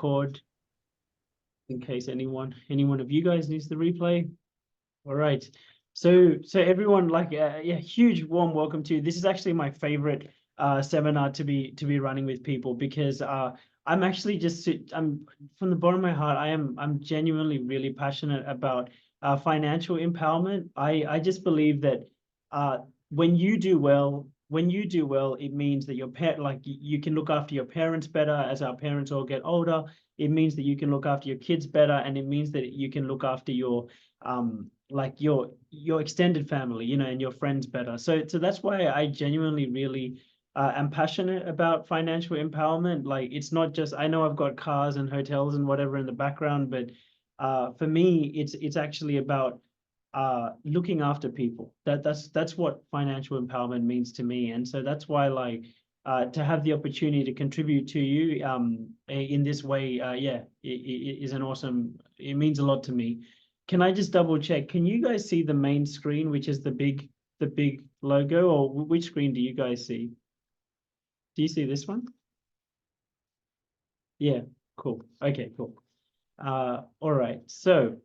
record in case anyone of you guys needs the replay. All right. So everyone, like, yeah, huge warm welcome to you. This is actually my favorite seminar to be running with people, because I'm actually I'm from the bottom of my heart, I'm genuinely really passionate about financial empowerment. I just believe that when you do well, it means that you can look after your parents better. As our parents all get older, it means that you can look after your kids better, and it means that you can look after your like your extended family, you know, and your friends better. So that's why I genuinely really am passionate about financial empowerment. Like, it's not just, I know I've got cars and hotels and whatever in the background, but for me, it's actually about looking after people. That's what financial empowerment means to me. And so that's why, like, to have the opportunity to contribute to you in this way, yeah, it is an awesome, it means a lot to me. Can I just double check? Can you guys see the main screen, which is the big logo, or which screen do you guys see? Do you see this one? Yeah, cool. Okay, cool. All right. So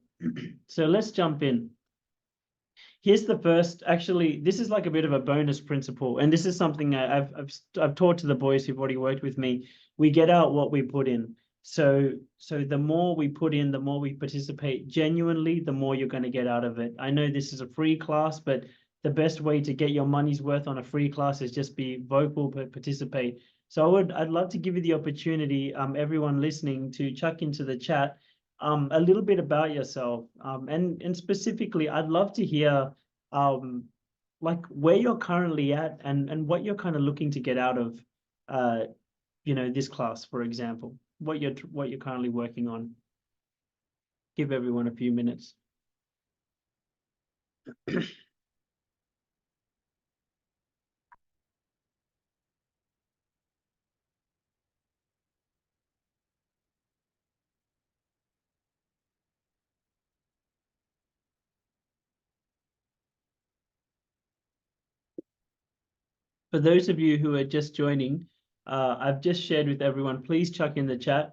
let's jump in. Here's the first, actually, this is like a bit of a bonus principle, and this is something I've taught to the boys who've already worked with me. We get out what we put in. So the more we put in, the more we participate genuinely, the more you're going to get out of it. I know this is a free class, but the best way to get your money's worth on a free class is just be vocal, but participate. So I'd love to give you the opportunity, everyone listening, to chuck into the chat a little bit about yourself, and specifically, I'd love to hear like where you're currently at, and what you're kind of looking to get out of this class, for example, what you're currently working on. Give everyone a few minutes. For those of you who are just joining, I've just shared with everyone, please chuck in the chat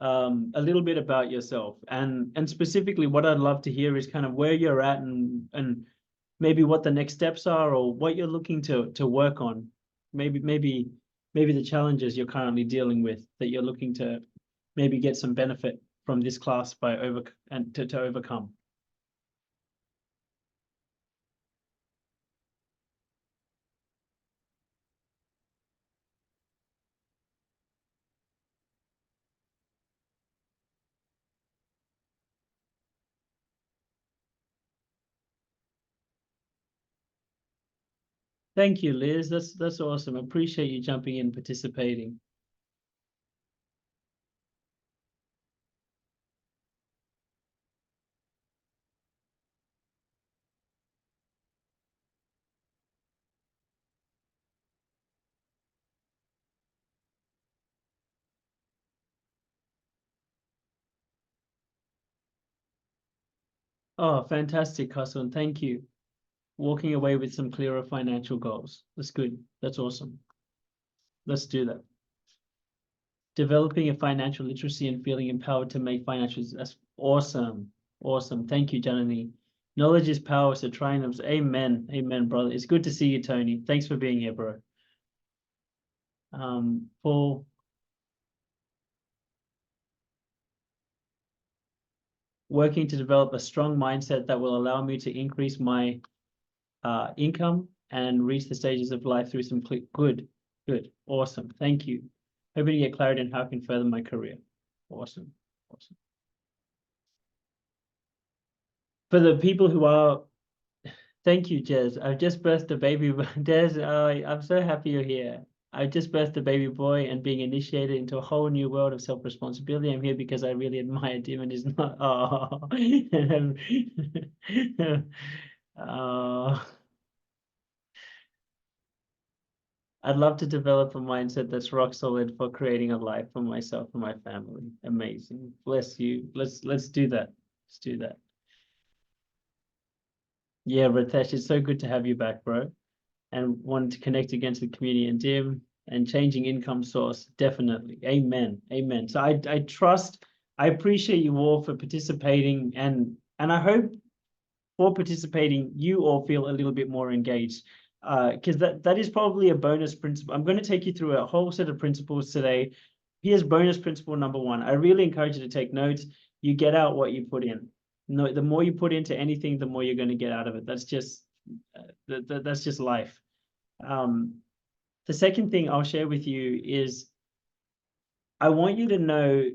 a little bit about yourself, and specifically what I'd love to hear is kind of where you're at, and maybe what the next steps are, or what you're looking to work on. Maybe the challenges you're currently dealing with that you're looking to maybe get some benefit from this class by to overcome. Thank you, Liz. That's awesome. Appreciate you jumping in, participating. Oh, fantastic, Hassan. Thank you. Walking away with some clearer financial goals. That's good. That's awesome. Let's do that. Developing a financial literacy and feeling empowered to make financial. That's awesome. Awesome. Thank you, Janani. Knowledge is power, so try and amen. Amen, brother. It's good to see you, Tony. Thanks for being here, bro. Paul. Working to develop a strong mindset that will allow me to increase my income and reach the stages of life through some good, awesome. Thank you. Hoping to get clarity on how I can further my career. Awesome. Awesome. For the people who are, thank you, Jez. I've just birthed a baby. Des, I'm so happy you're here. I just birthed a baby boy and being initiated into a whole new world of self-responsibility. I'm here because I really admire Dim and is not. Oh. I'd love to develop a mindset that's rock solid for creating a life for myself and my family. Amazing. Bless you. Let's do that. Let's do that. Yeah, Ritesh, it's so good to have you back, bro. And wanted to connect against the community. And Dim, and changing income source, definitely. Amen. Amen. So I appreciate you all for participating, and I hope for participating, you all feel a little bit more engaged. Because that is probably a bonus principle. I'm going to take you through a whole set of principles today. Here's bonus principle number one. I really encourage you to take notes. You get out what you put in. No, the more you put into anything, the more you're going to get out of it. That's just that's just life. The second thing I'll share with you is I want you to know,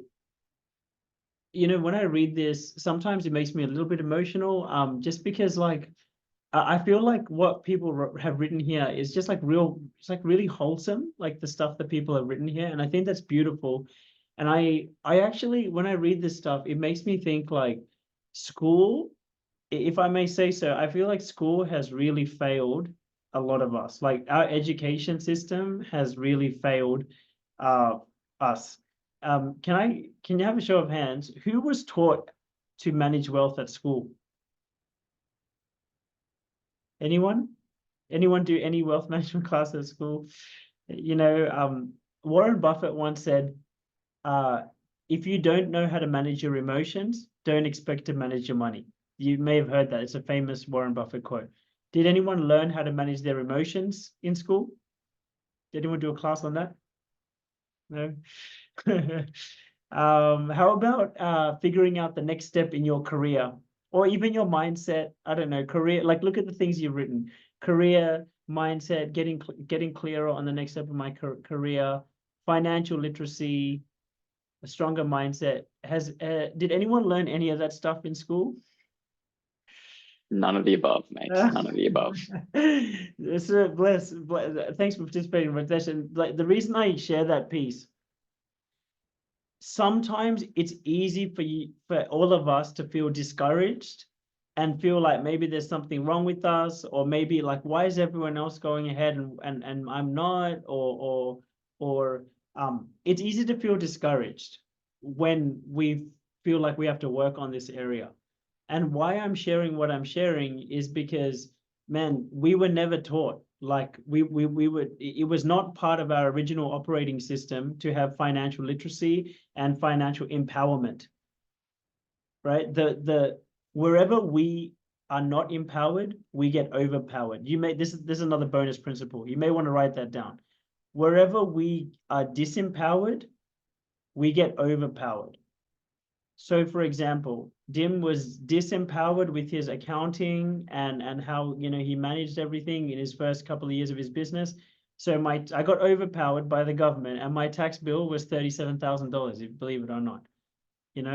when I read this, sometimes it makes me a little bit emotional, just because like I feel like what people have written here is just like it's like really wholesome, like the stuff that people have written here. And I think that's beautiful. And I actually, when I read this stuff, it makes me think like school, if I may say so, I feel like school has really failed a lot of us. Like our education system has really failed us. Can you have a show of hands? Who was taught to manage wealth at school? Anyone? Anyone do any wealth management class at school? Warren Buffett once said, if you don't know how to manage your emotions, don't expect to manage your money. You may have heard that. It's a famous Warren Buffett quote. Did anyone learn how to manage their emotions in school? Did anyone do a class on that? No. How about figuring out the next step in your career or even your mindset? I don't know, career, like look at the things you've written. Career, mindset, getting clearer on the next step of my career, financial literacy, a stronger mindset. Did anyone learn any of that stuff in school? None of the above, mate. None of the above. Bless. Thanks for participating in my session. Like the reason I share that piece, sometimes it's easy for all of us to feel discouraged and feel like maybe there's something wrong with us, or maybe like, why is everyone else going ahead and I'm not, or it's easy to feel discouraged when we feel like we have to work on this area. And why I'm sharing what I'm sharing is because, man, we were never taught. Like it was not part of our original operating system to have financial literacy and financial empowerment, right? Wherever we are not empowered, we get overpowered. This is another bonus principle. You may want to write that down. Wherever we are disempowered, we get overpowered. So for example, Dim was disempowered with his accounting and how, he managed everything in his first couple of years of his business. So I got overpowered by the government, and my tax bill was $37,000, if you believe it or not. And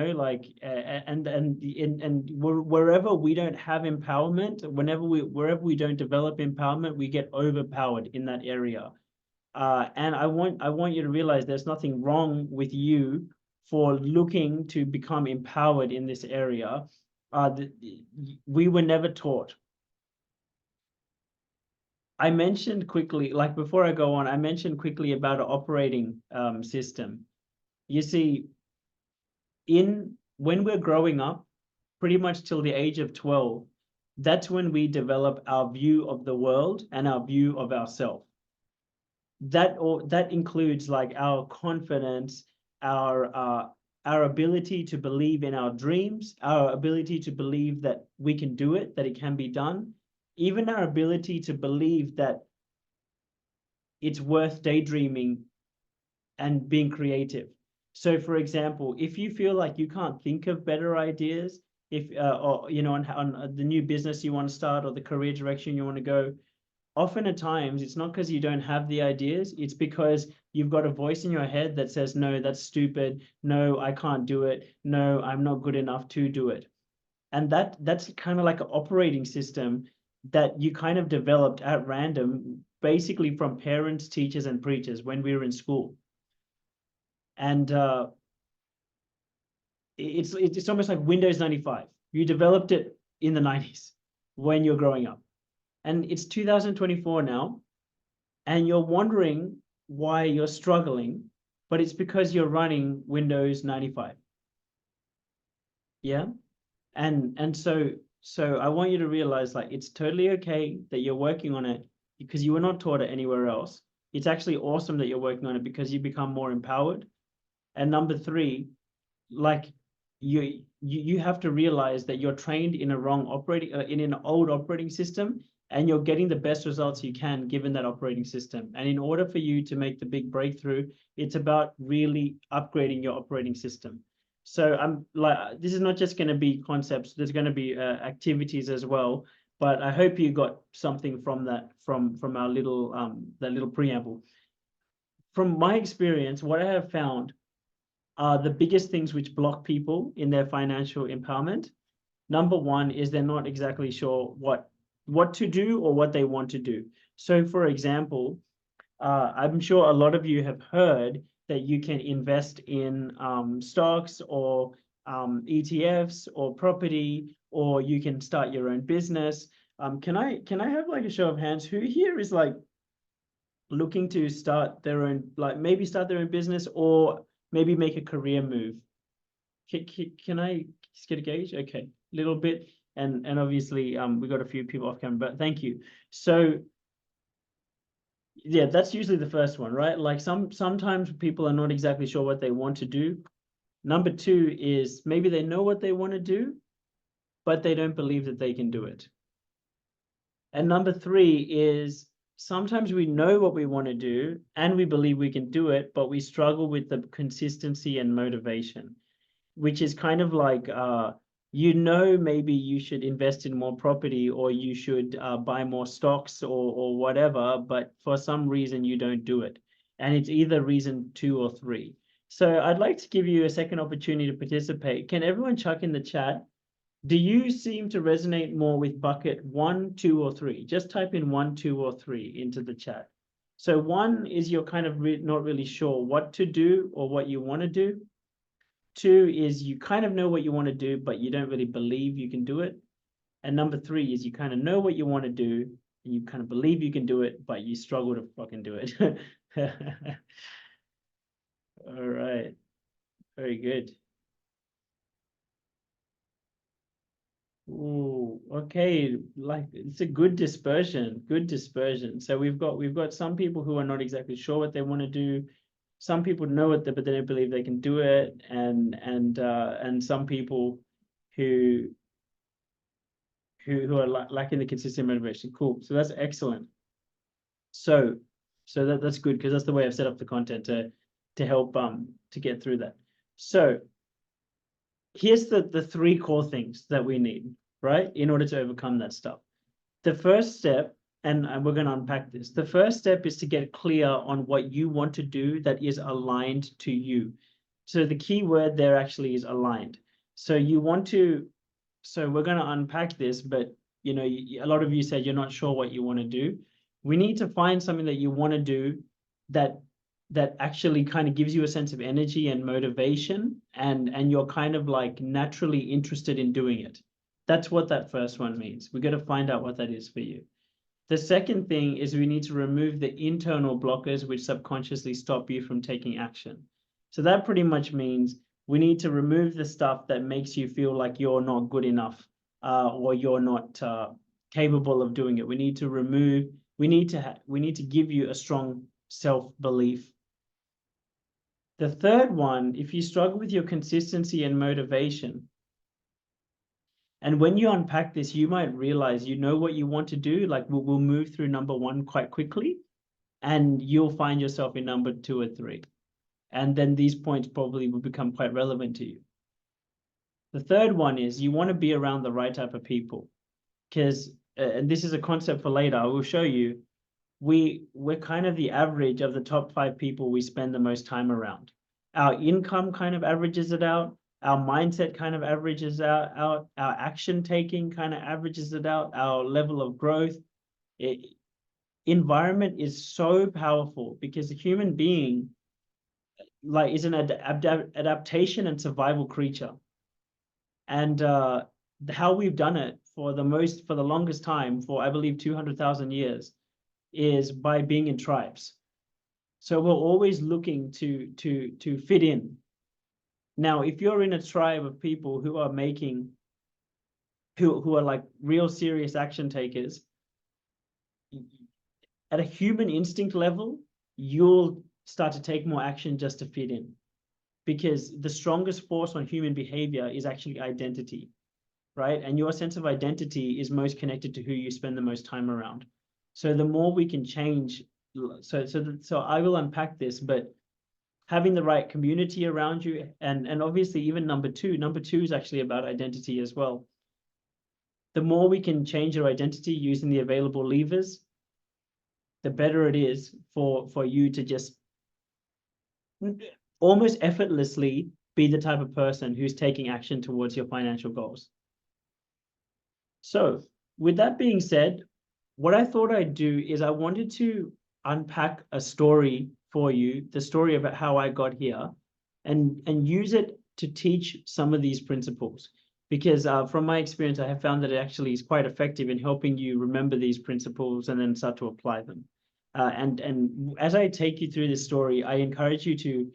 wherever we don't have empowerment, wherever we don't develop empowerment, we get overpowered in that area. And I want you to realize there's nothing wrong with you for looking to become empowered in this area. We were never taught. I mentioned quickly, like before I go on, I mentioned quickly about an operating system. You see, when we're growing up, pretty much till the age of 12, that's when we develop our view of the world and our view of ourselves. That includes like our confidence, our ability to believe in our dreams, our ability to believe that we can do it, that it can be done, even our ability to believe that it's worth daydreaming and being creative. So for example, if you feel like you can't think of better ideas, or on the new business you want to start or the career direction you want to go, often at times it's not because you don't have the ideas, it's because you've got a voice in your head that says, no, that's stupid, no, I can't do it, no, I'm not good enough to do it. And that's kind of like an operating system that you kind of developed at random, basically from parents, teachers, and preachers when we were in school. And it's almost like Windows 95. You developed it in the 90s when you're growing up. And it's 2024 now, and you're wondering why you're struggling, but it's because you're running Windows 95. Yeah. And so I want you to realize, like, it's totally okay that you're working on it because you were not taught it anywhere else. it's actually awesome that you're working on it because you become more empowered. And number three, like you have to realize that you're trained in a wrong operating in an old operating system, and you're getting the best results you can given that operating system. And in order for you to make the big breakthrough, it's about really upgrading your operating system. So I'm like, this is not just going to be concepts, there's going to be activities as well. But I hope you got something from that, from our little that little preamble. From my experience, what I have found are the biggest things which block people in their financial empowerment. Number one is they're not exactly sure what to do or what they want to do. So for example, I'm sure a lot of you have heard that you can invest in stocks or ETFs or property, or you can start your own business. Can I have like a show of hands? Who here is like looking to start their own, like maybe start their own business or maybe make a career move? Can I just get a gauge? Okay, little bit. And obviously we got a few people off camera, but thank you. So yeah, that's usually the first one, right? Like sometimes people are not exactly sure what they want to do. Number two is maybe they know what they want to do, but they don't believe that they can do it. And number three is sometimes we know what we want to do and we believe we can do it, but we struggle with the consistency and motivation, which is kind of like, maybe you should invest in more property or you should buy more stocks or whatever, but for some reason you don't do it. And it's either reason 2 or 3. So I'd like to give you a second opportunity to participate. Can everyone chuck in the chat? Do you seem to resonate more with bucket 1, 2, or 3? Just type in 1, 2, or 3 into the chat. So 1 is you're kind of not really sure what to do or what you want to do. 2 is you kind of know what you want to do, but you don't really believe you can do it. And number 3 is you kind of know what you want to do, and you kind of believe you can do it, but you struggle to fucking do it. All right. Very good. Ooh, okay. Like it's a good dispersion, good dispersion. So we've got some people who are not exactly sure what they want to do. Some people know it, but they don't believe they can do it, and some people who are lacking the consistent motivation. Cool. So that's excellent. So that's good because that's the way I've set up the content to help to get through that. So here's the 3 core things that we need, right, in order to overcome that stuff. The first step, and we're going to unpack this. The first step is to get clear on what you want to do that is aligned to you. So the key word there actually is aligned. So you want to, so we're going to unpack this, but you know, a lot of you said you're not sure what you want to do. We need to find something that you want to do that actually kind of gives you a sense of energy and motivation, and you're kind of like naturally interested in doing it. That's what that first one means. We got to find out what that is for you. The second thing is we need to remove the internal blockers which subconsciously stop you from taking action. So that pretty much means we need to remove the stuff that makes you feel like you're not good enough or you're not capable of doing it. We need to give you a strong self-belief. The third one, if you struggle with your consistency and motivation, and when you unpack this, you might realize you know what you want to do. Like we'll move through number 1 quite quickly, and you'll find yourself in number 2 or 3. And then these points probably will become quite relevant to you. The third one is you want to be around the right type of people, because, and this is a concept for later, I will show you, we're kind of the average of the top 5 people we spend the most time around. Our income kind of averages it out. Our mindset kind of averages out. Our action taking kind of averages it out. Our level of growth. Environment is so powerful because the human being like is an adaptation and survival creature. And how we've done it for the longest time, for I believe 200,000 years, is by being in tribes. So we're always looking to fit in. Now, if you're in a tribe of people who are who are like real serious action takers, at a human instinct level, you'll start to take more action just to fit in. Because the strongest force on human behavior is actually identity, right? And your sense of identity is most connected to who you spend the most time around. So the more we can change, so I will unpack this, but having the right community around you, and obviously even number two is actually about identity as well. The more we can change your identity using the available levers, the better it is for you to just almost effortlessly be the type of person who's taking action towards your financial goals. So with that being said, what I thought I'd do is I wanted to unpack a story for you, the story about how I got here, and use it to teach some of these principles. Because from my experience, I have found that it actually is quite effective in helping you remember these principles and then start to apply them. And as I take you through this story, I encourage you to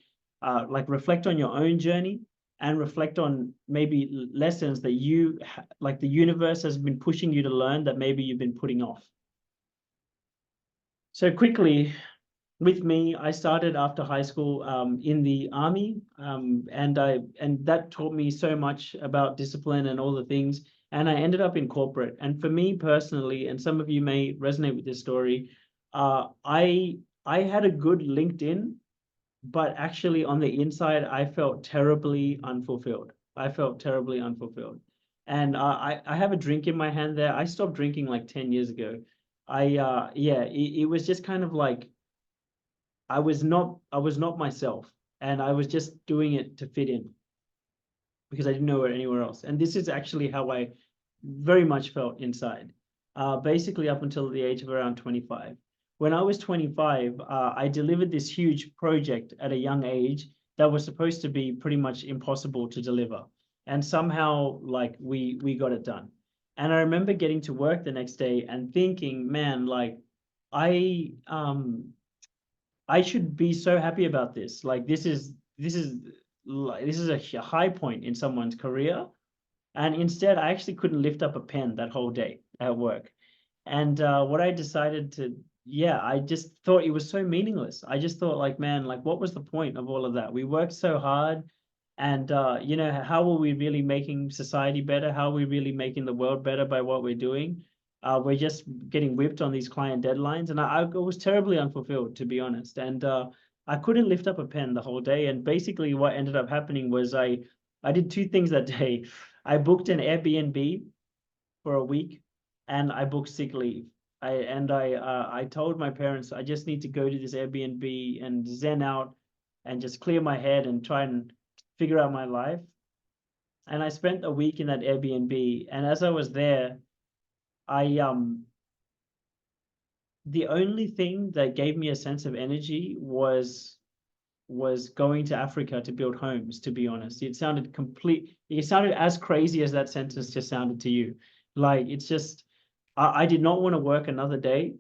like reflect on your own journey and reflect on maybe lessons that you, like the universe has been pushing you to learn that maybe you've been putting off. So quickly, with me, I started after high school in the army, and that taught me so much about discipline and all the things. And I ended up in corporate. And for me personally, and some of you may resonate with this story, I had a good LinkedIn, but actually on the inside, I felt terribly unfulfilled. I felt terribly unfulfilled. And I have a drink in my hand there. I stopped drinking like 10 years ago. Yeah, it was just kind of like I was not myself, and I was just doing it to fit in because I didn't know it anywhere else. And this is actually how I very much felt inside, basically up until the age of around 25. When I was 25, I delivered this huge project at a young age that was supposed to be pretty much impossible to deliver. And somehow, like, we got it done. And I remember getting to work the next day and thinking, man, like, I should be so happy about this. Like, this is a high point in someone's career. And instead, I actually couldn't lift up a pen that whole day at work. And what I decided to, yeah, I just thought it was so meaningless. I just thought, like, man, like, what was the point of all of that? We worked so hard, and you know, how are we really making society better? How are we really making the world better by what we're doing? We're just getting whipped on these client deadlines, and I was terribly unfulfilled, to be honest. And I couldn't lift up a pen the whole day. And basically, what ended up happening was I did two things that day. I booked an Airbnb for a week, and I booked sick leave. I told my parents I just need to go to this Airbnb and zen out and just clear my head and try and figure out my life. And I spent a week in that Airbnb, and as I was there, the only thing that gave me a sense of energy was going to Africa to build homes, to be honest. It sounded as crazy as that sentence just sounded to you. Like, it's just, I did not want to work another day.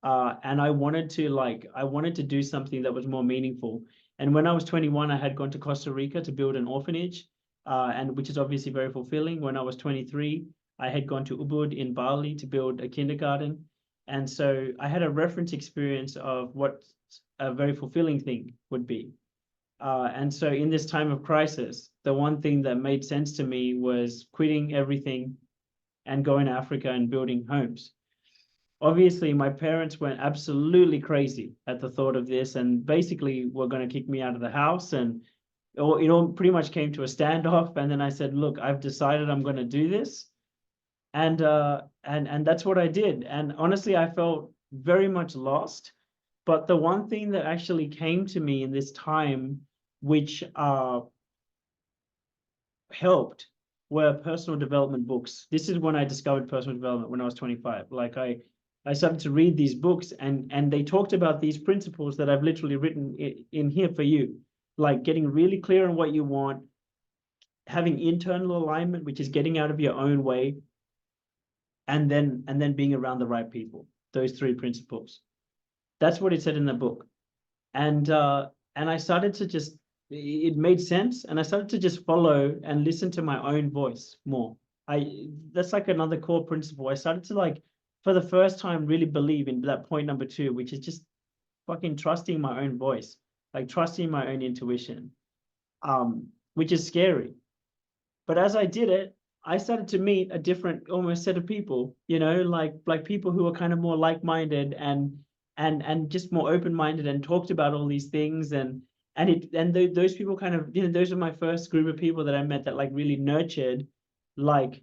And I wanted to do something that was more meaningful. And when I was 21, I had gone to Costa Rica to build an orphanage, and which is obviously very fulfilling. When I was 23, I had gone to Ubud in Bali to build a kindergarten. And so I had a reference experience of what a very fulfilling thing would be. And so in this time of crisis, the one thing that made sense to me was quitting everything and going to Africa and building homes. Obviously, my parents went absolutely crazy at the thought of this, and basically were going to kick me out of the house. And it all pretty much came to a standoff. And then I said, look, I've decided I'm going to do this. And that's what I did. And honestly, I felt very much lost. But the one thing that actually came to me in this time, which helped, were personal development books. This is when I discovered personal development, when I was 25. Like, I started to read these books, and they talked about these principles that I've literally written in here for you, like getting really clear on what you want, having internal alignment, which is getting out of your own way, and then being around the right people. Those three principles. That's what it said in the book. And I started to just, it made sense, and I started to just follow and listen to my own voice more. That's like another core principle. I started to, like, for the first time, really believe in that point number two, which is just fucking trusting my own voice, like trusting my own intuition, which is scary. But as I did it, I started to meet a different almost set of people, you know, like people who are kind of more like-minded and just more open-minded and talked about all these things and those people kind of, you know, those are my first group of people that I met that like really nurtured like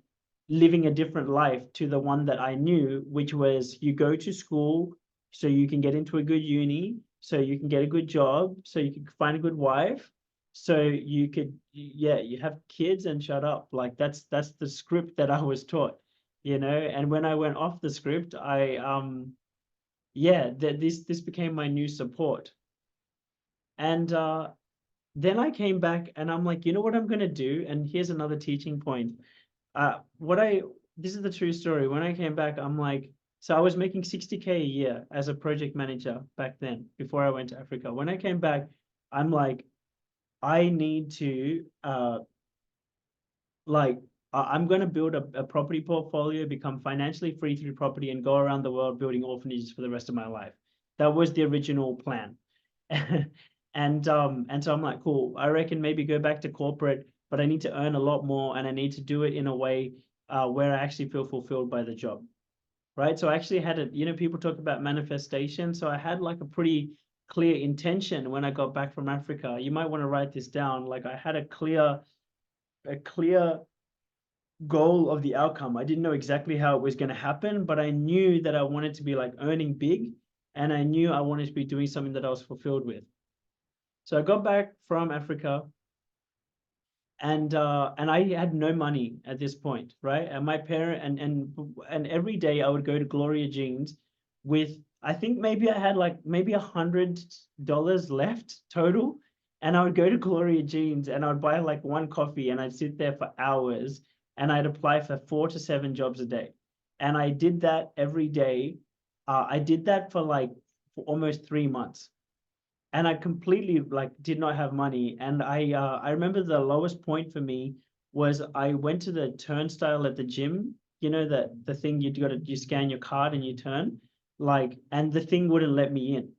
living a different life to the one that I knew, which was you go to school so you can get into a good uni, so you can get a good job, so you can find a good wife, so you could, yeah, you have kids and shut up. Like that's the script that I was taught, you know. And when I went off the script, yeah, this became my new support. And then I came back and I'm like, you know what I'm gonna do? And here's another teaching point. This is the true story. When I came back, I'm like, so I was making 60K a year as a project manager back then, before I went to Africa. When I came back, I'm like, I need to I'm going to build a property portfolio, become financially free through property, and go around the world building orphanages for the rest of my life. That was the original plan. And so I'm like, cool, I reckon maybe go back to corporate, but I need to earn a lot more and I need to do it in a way where I actually feel fulfilled by the job. Right. So I actually had you know, people talk about manifestation. So I had like a pretty clear intention when I got back from Africa. You might want to write this down. Like I had a clear goal of the outcome. I didn't know exactly how it was going to happen, but I knew that I wanted to be like earning big, and I knew I wanted to be doing something that I was fulfilled with. So I got back from Africa, and I had no money at this point, right? And my parent and every day I would go to Gloria Jeans with, I think maybe I had like maybe $100 left total, and I would go to Gloria Jeans and I would buy like one coffee and I'd sit there for hours and I'd apply for 4 to 7 jobs a day, and I did that every day. I did that for for almost 3 months. And I completely like did not have money. And I remember the lowest point for me was I went to the turnstile at the gym, you know, that the thing you scan your card and you turn, like, and the thing wouldn't let me in.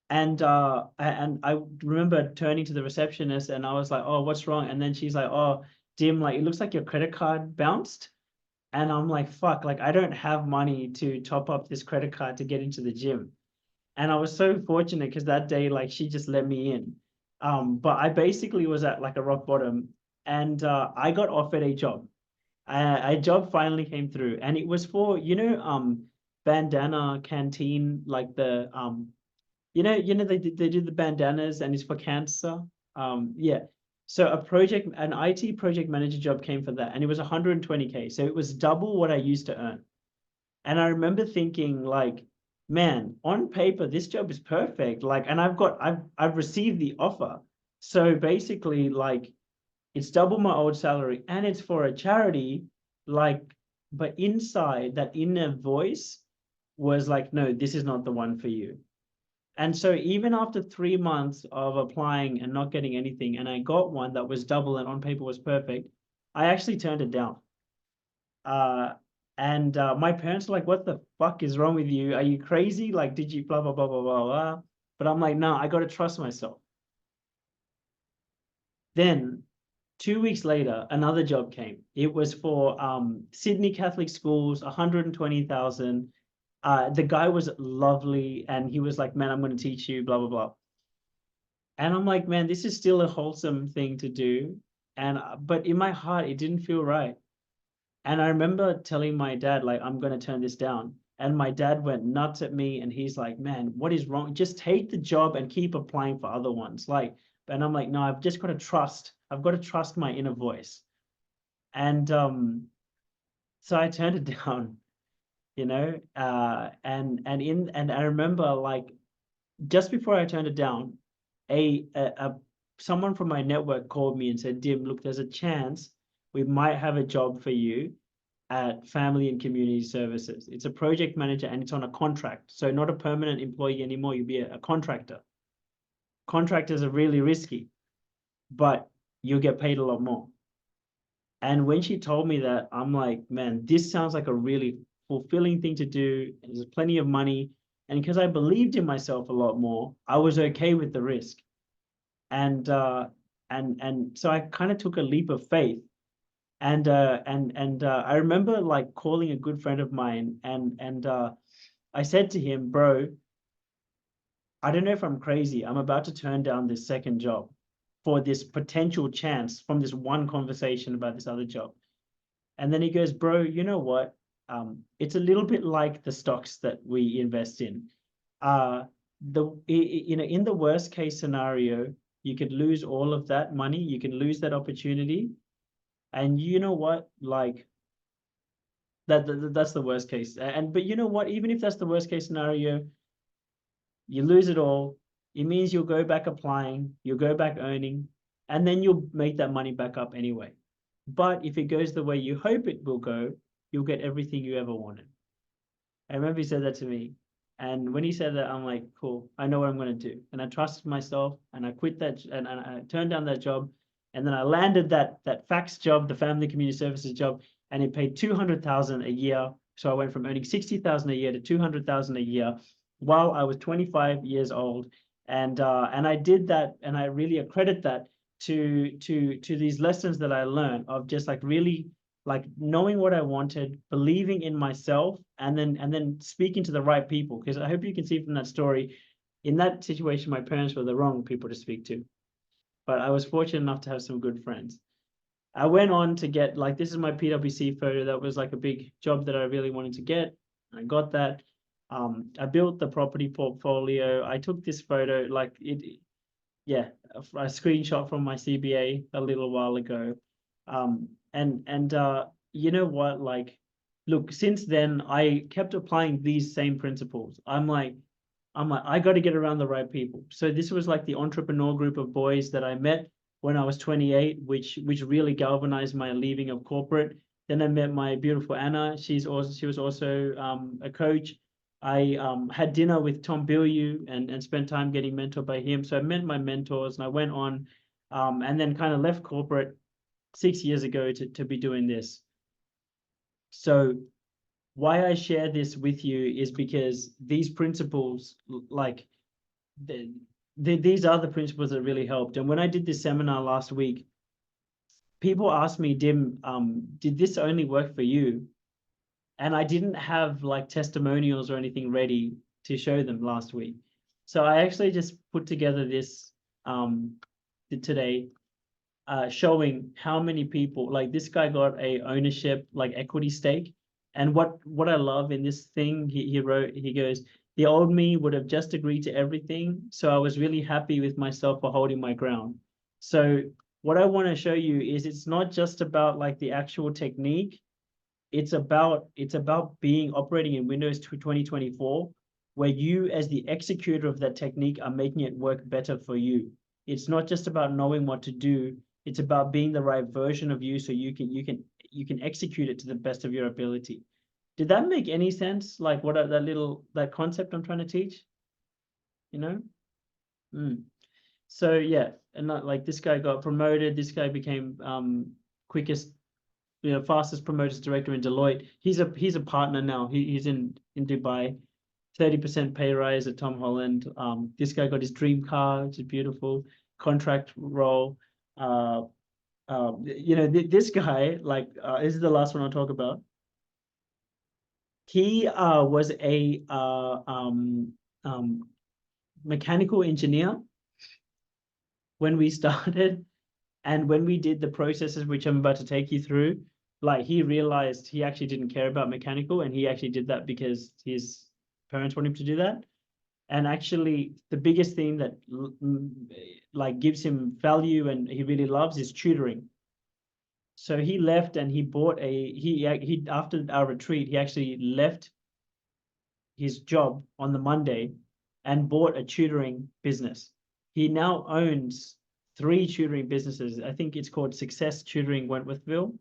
And I remember turning to the receptionist and I was like, oh, what's wrong? And then she's like, oh, Dim, like it looks like your credit card bounced. And I'm like, fuck, like I don't have money to top up this credit card to get into the gym. And I was so fortunate because that day, like she just let me in. But I basically was at like a rock bottom, and I got offered a job. A job finally came through, and it was for, you know, bandana canteen, like the they do the bandanas and it's for cancer. Yeah. So an IT project manager job came for that, and it was 120K. So it was double what I used to earn. And I remember thinking like, man, on paper, this job is perfect. Like, and I've received the offer. So basically, like, it's double my old salary and it's for a charity. Like, but inside that inner voice was like, no, this is not the one for you. And so even after 3 months of applying and not getting anything, and I got one that was double and on paper was perfect, I actually turned it down. And my parents were like, what the fuck is wrong with you? Are you crazy? Like, did you blah, blah, blah, blah, blah, blah. But I'm like, no, I got to trust myself. Then 2 weeks later, another job came. It was for Sydney Catholic Schools, 120,000. The guy was lovely and he was like, man, I'm going to teach you, blah, blah, blah. And I'm like, man, this is still a wholesome thing to do. And but in my heart, it didn't feel right. And I remember telling my dad, like, I'm going to turn this down. And my dad went nuts at me and he's like, man, what is wrong? Just take the job and keep applying for other ones. Like, and I'm like, no, I've just got to trust. I've got to trust my inner voice. And so I turned it down, you know, and I remember like just before I turned it down, someone from my network called me and said, Dim, look, there's a chance we might have a job for you at Family and Community Services. It's a project manager and it's on a contract. So not a permanent employee anymore. You'll be a contractor. Contractors are really risky, but you'll get paid a lot more. And when she told me that, I'm like, man, this sounds like a really fulfilling thing to do. There's plenty of money. And because I believed in myself a lot more, I was okay with the risk. And so I kind of took a leap of faith. And I remember like calling a good friend of mine, and I said to him, bro, I don't know if I'm crazy. I'm about to turn down this second job for this potential chance from this one conversation about this other job. And then he goes, bro, you know what? It's a little bit like the stocks that we invest in. In the worst case scenario, you could lose all of that money. You can lose that opportunity. And you know what? Like that's the worst case. But you know what? Even if that's the worst case scenario, you lose it all. It means you'll go back applying, you'll go back earning, and then you'll make that money back up anyway. But if it goes the way you hope it will go, you'll get everything you ever wanted. I remember he said that to me. And when he said that, I'm like, cool, I know what I'm going to do. And I trusted myself, and I quit that, and I turned down that job. And then I landed that fax job, the family community services job, and it paid 200,000 a year. So I went from earning 60,000 a year to 200,000 a year while I was 25 years old. And I did that, and I really accredit that to these lessons that I learned of just like really like knowing what I wanted, believing in myself, and then speaking to the right people. Because I hope you can see from that story, in that situation, my parents were the wrong people to speak to. But I was fortunate enough to have some good friends. I went on to get, like, this is my PwC photo. That was like a big job that I really wanted to get. I got that. I built the property portfolio. I took this photo, like yeah, a screenshot from my CBA a little while ago. And you know what, like, look, since then I kept applying these same principles. I'm like, I got to get around the right people. So this was like the entrepreneur group of boys that I met when I was 28, which really galvanized my leaving of corporate. Then I met my beautiful Anna. She was also a coach. I had dinner with Tom Bilyeu and spent time getting mentored by him. So I met my mentors, and I went on and then kind of left corporate 6 years ago to be doing this. So why I share this with you is because these principles, like these are the principles that really helped. And when I did this seminar last week, people asked me, Dim, did this only work for you? And I didn't have like testimonials or anything ready to show them last week. So I actually just put together this today, showing how many people, like this guy got a ownership, like equity stake. And what I love in this thing, he wrote, he goes, the old me would have just agreed to everything. So I was really happy with myself for holding my ground. So what I want to show you is it's not just about like the actual technique. It's about being operating in Windows 2024, where you as the executor of that technique are making it work better for you. It's not just about knowing what to do. It's about being the right version of you so you can execute it to the best of your ability. Did that make any sense? Like what that concept I'm trying to teach? You know? So yeah, and not like this guy got promoted. This guy became quickest, fastest promoted director in Deloitte. He's a partner now. He's in Dubai. 30% pay rise at Tom Holland. This guy got his dream car, which is beautiful. Contract role. This guy, like, this is the last one I'll talk about. He was a mechanical engineer when we started, and when we did the processes which I'm about to take you through, like he realized he actually didn't care about mechanical, and he actually did that because his parents want him to do that. And actually, the biggest thing that like gives him value and he really loves is tutoring. So he left and he bought he after our retreat, he actually left his job on the Monday and bought a tutoring business. He now owns 3 tutoring businesses. I think it's called Success Tutoring Wentworthville.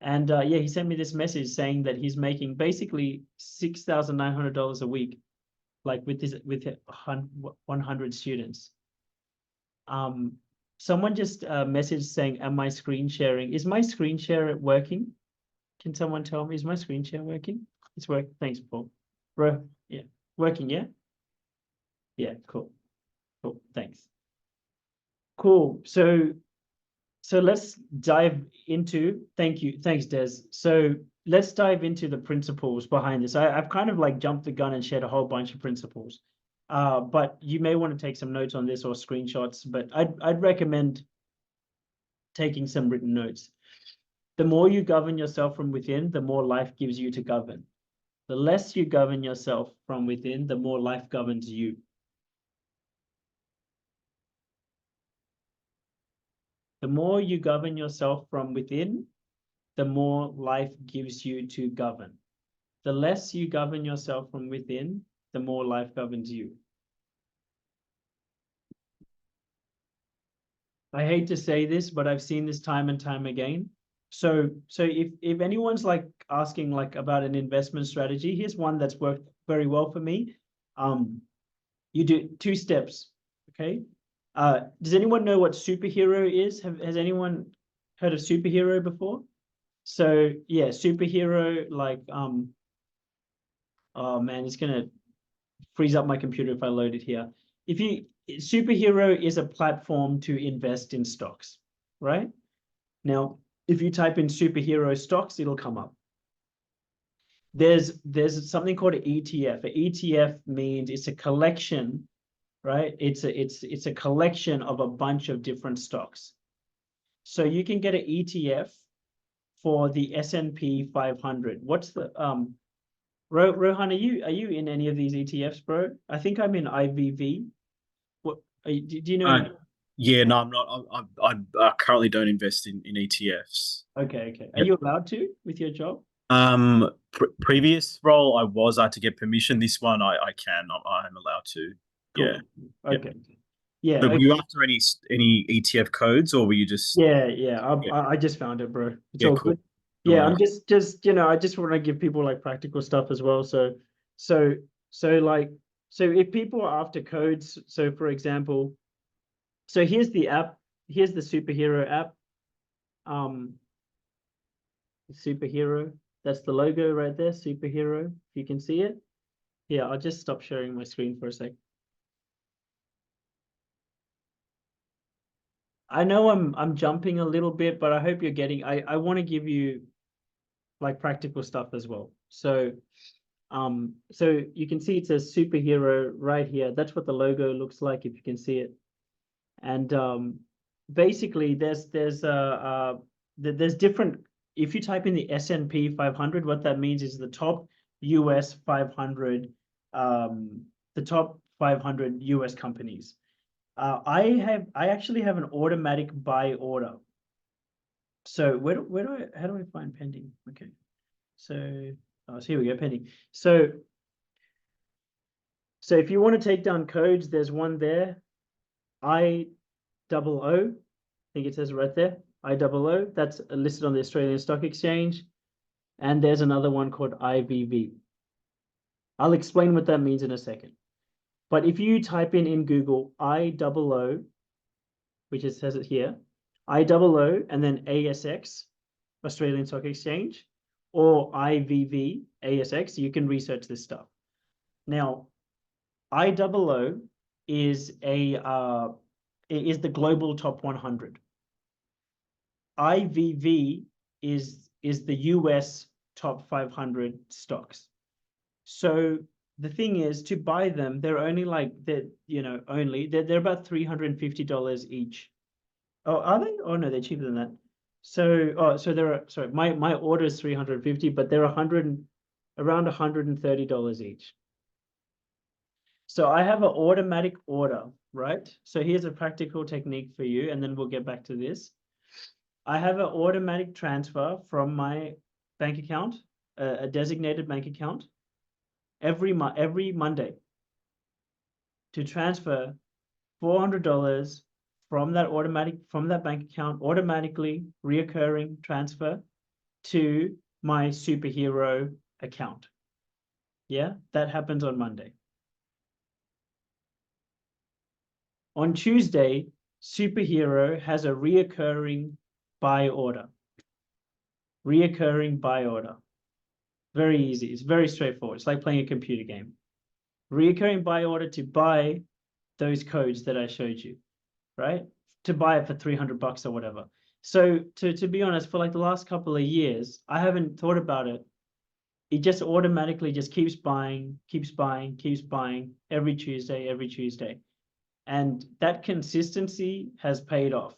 And yeah, he sent me this message saying that he's making basically $6,900 a week, like with 100 students. Someone just messaged saying, am I screen sharing? Is my screen share working? Can someone tell me, is my screen share working? It's working. Thanks, Paul. Bro, yeah. Working, yeah? Yeah, cool. Cool, thanks. Cool. So let's dive into, thanks, Des. So let's dive into the principles behind this. I've kind of like jumped the gun and shared a whole bunch of principles. But you may want to take some notes on this or screenshots, but I'd recommend taking some written notes. The more you govern yourself from within, the more life gives you to govern. The less you govern yourself from within, the more life governs you. The more you govern yourself from within, the more life gives you to govern. The less you govern yourself from within, the more life governs you. I hate to say this, but I've seen this time and time again. So if anyone's like asking like about an investment strategy, here's one that's worked very well for me. You do 2 steps, okay? Does anyone know what superhero is? Has anyone heard of superhero before? So yeah, superhero, like oh man, it's gonna freeze up my computer if I load it here. Superhero is a platform to invest in stocks, right? Now, if you type in superhero stocks, it'll come up. There's something called an ETF. An ETF means it's a collection, right? It's a collection of a bunch of different stocks. So you can get an ETF for the S&P 500. What's the Rohan, are you in any of these ETFs, bro? I think I'm in IVV. What do you know? Yeah, no, I'm not. I currently don't invest in ETFs. Okay. Are Yep. you allowed to with your job? Previous role I had to get permission. This one I can. I'm allowed to. Cool. Yeah. Okay. Yeah. But were Okay. you after any ETF codes, or were you just? Yeah. I just found it, bro. It's Yeah, all cool. good. No Yeah, I'm worries. just I just want to give people like practical stuff as well. So if people are after codes, so for example, so here's the app, here's the superhero app. Superhero, that's the logo right there, superhero, if you can see it. Yeah, I'll just stop sharing my screen for a sec. I know I'm jumping a little bit, but I hope you're getting, I want to give you like practical stuff as well. So you can see it says superhero right here. That's what the logo looks like, if you can see it. And basically there's different, if you type in the S&P 500, what that means is the top US 500, the top 500 US companies. I actually have an automatic buy order. So how do I find pending? Okay. So here we go, pending. So if you want to take down codes, there's one there. IOO, I think it says right there, IOO, that's listed on the Australian Stock Exchange. And there's another one called IVV. I'll explain what that means in a second. But if you type in Google IOO, which it says it here, IOO, and then ASX, Australian Stock Exchange, or IVV, ASX, you can research this stuff. Now, IOO is the global top 100. IVV is the US top 500 stocks. So the thing is, to buy them, they're only like they're about $350 each. Oh, are they? Oh no, they're cheaper than that. So my order is 350, but they're around $130 each. So I have an automatic order, right? So here's a practical technique for you, and then we'll get back to this. I have an automatic transfer from my bank account, a designated bank account, every Monday, to transfer $400 from that bank account, automatically reoccurring transfer to my superhero account. Yeah, that happens on Monday. On Tuesday, superhero has a reoccurring buy order. Reoccurring buy order. Very easy. It's very straightforward. It's like playing a computer game. Recurring buy order to buy those codes that I showed you, right? To buy it for 300 bucks or whatever. So to be honest, for like the last couple of years, I haven't thought about it. It just automatically just keeps buying every Tuesday. And that consistency has paid off,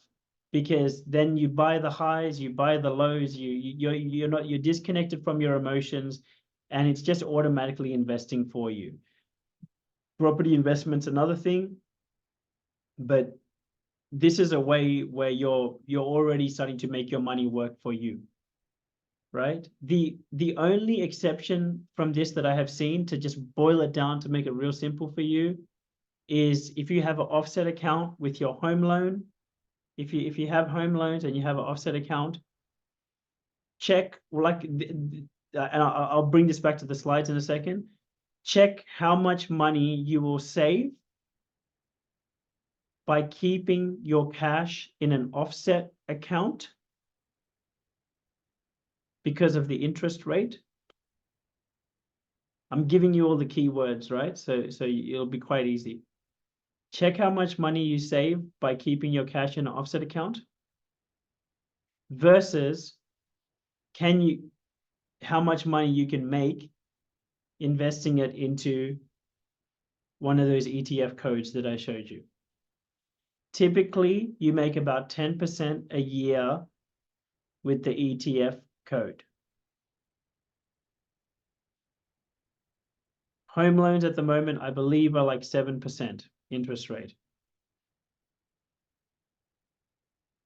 because then you buy the highs, you buy the lows, you're disconnected from your emotions, and it's just automatically investing for you. Property investment's another thing, but this is a way where you're already starting to make your money work for you, right? The only exception from this that I have seen, to just boil it down to make it real simple for you, is if you have an offset account with your home loan. If you have home loans and you have an offset account, check, like, and I'll bring this back to the slides in a second. Check how much money you will save by keeping your cash in an offset account because of the interest rate. I'm giving you all the keywords, right? So it'll be quite easy. Check how much money you save by keeping your cash in an offset account versus how much money you can make investing it into one of those ETF codes that I showed you. Typically, you make about 10% a year with the ETF code. Home loans at the moment, I believe, are like 7% interest rate.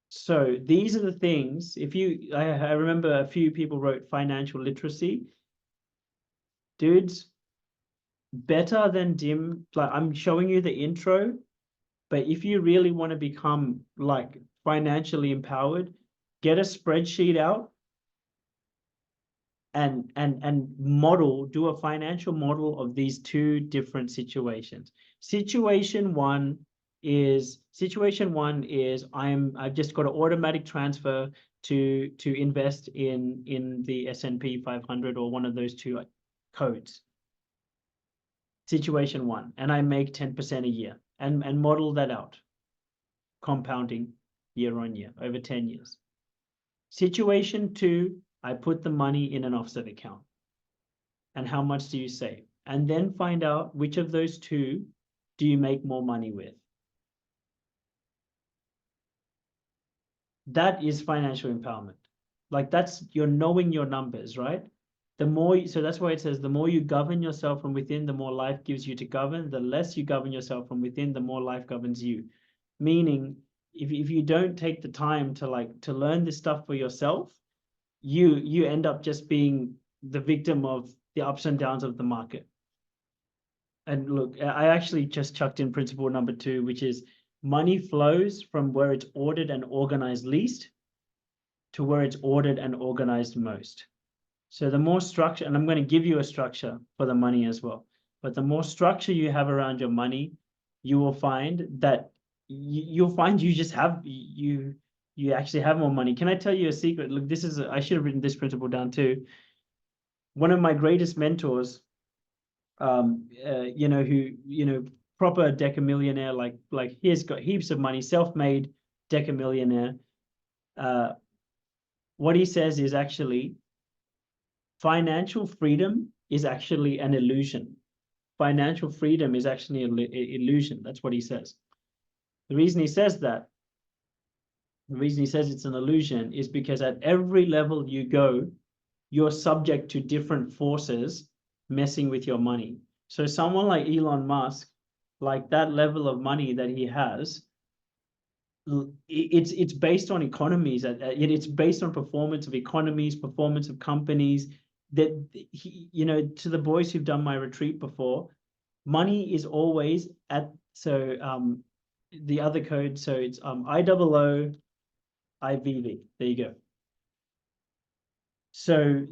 So these are the things. I remember a few people wrote financial literacy. Dudes, better than DIM, like, I'm showing you the intro, but if you really want to become like financially empowered, get a spreadsheet out and do a financial model of these two different situations. Situation one is I've just got an automatic transfer to invest in the S&P 500 or one of those two codes. Situation one, and I make 10% a year, and model that out, compounding year on year over 10 years. Situation two, I put the money in an offset account. And how much do you save? And then find out which of those two do you make more money with. That is financial empowerment. Like, you're knowing your numbers, right? So that's why it says the more you govern yourself from within, the more life gives you to govern. The less you govern yourself from within, the more life governs you. Meaning, if you don't take the time to learn this stuff for yourself, you end up just being the victim of the ups and downs of the market. And look, I actually just chucked in principle number 2, which is money flows from where it's ordered and organized least to where it's ordered and organized most. So the more structure, and I'm going to give you a structure for the money as well, but the more structure you have around your money, you will find that you actually have more money. Can I tell you a secret? Look, I should have written this principle down too. One of my greatest mentors, proper decamillionaire, like he's got heaps of money, self-made decamillionaire. What he says is actually financial freedom is actually an illusion. Financial freedom is actually an illusion. That's what he says. The reason he says it's an illusion is because at every level you go, you're subject to different forces messing with your money. So someone like Elon Musk, like that level of money that he has, it's based on economies. It's based on performance of economies, performance of companies. That to the boys who've done my retreat before, money is always at the other code. So it's IOOIVV. There you go. So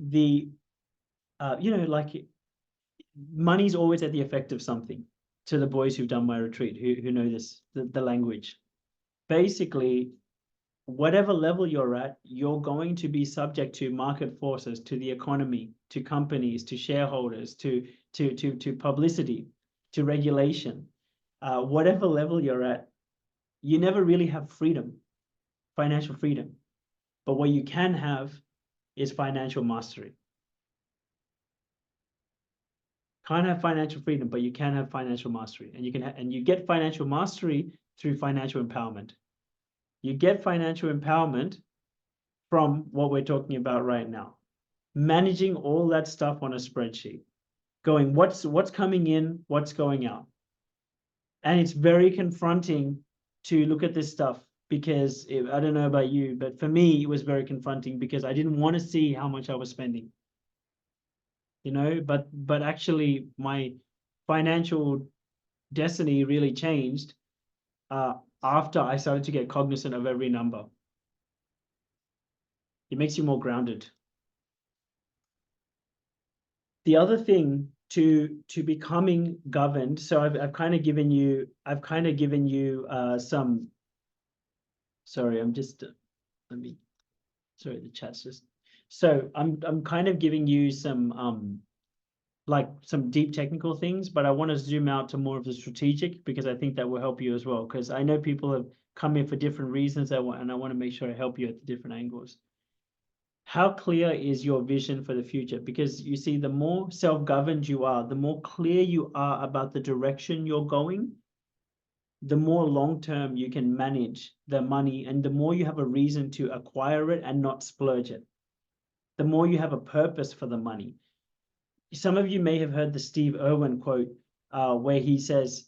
money's always at the effect of something. To the boys who've done my retreat, who know this, the language. Basically, whatever level you're at, you're going to be subject to market forces, to the economy, to companies, to shareholders, to publicity. to regulation, whatever level you're at, you never really have freedom, financial freedom. But what you can have is financial mastery. Can't have financial freedom, but you can have financial mastery, and you get financial mastery through financial empowerment. You get financial empowerment from what we're talking about right now, managing all that stuff on a spreadsheet, going what's coming in, what's going out. And it's very confronting to look at this stuff because I don't know about you, but for me, it was very confronting because I didn't want to see how much I was spending. But actually my financial destiny really changed after I started to get cognizant of every number. It makes you more grounded. The other thing to becoming governed, so I've kind of given you some. Sorry, I'm just sorry, the chat's just. So I'm kind of giving you some like some deep technical things, but I want to zoom out to more of the strategic because I think that will help you as well. Because I know people have come in for different reasons, and I want to make sure I help you at the different angles. How clear is your vision for the future? Because you see, the more self-governed you are, the more clear you are about the direction you're going, the more long-term you can manage the money, and the more you have a reason to acquire it and not splurge it. The more you have a purpose for the money. Some of you may have heard the Steve Irwin quote, where he says,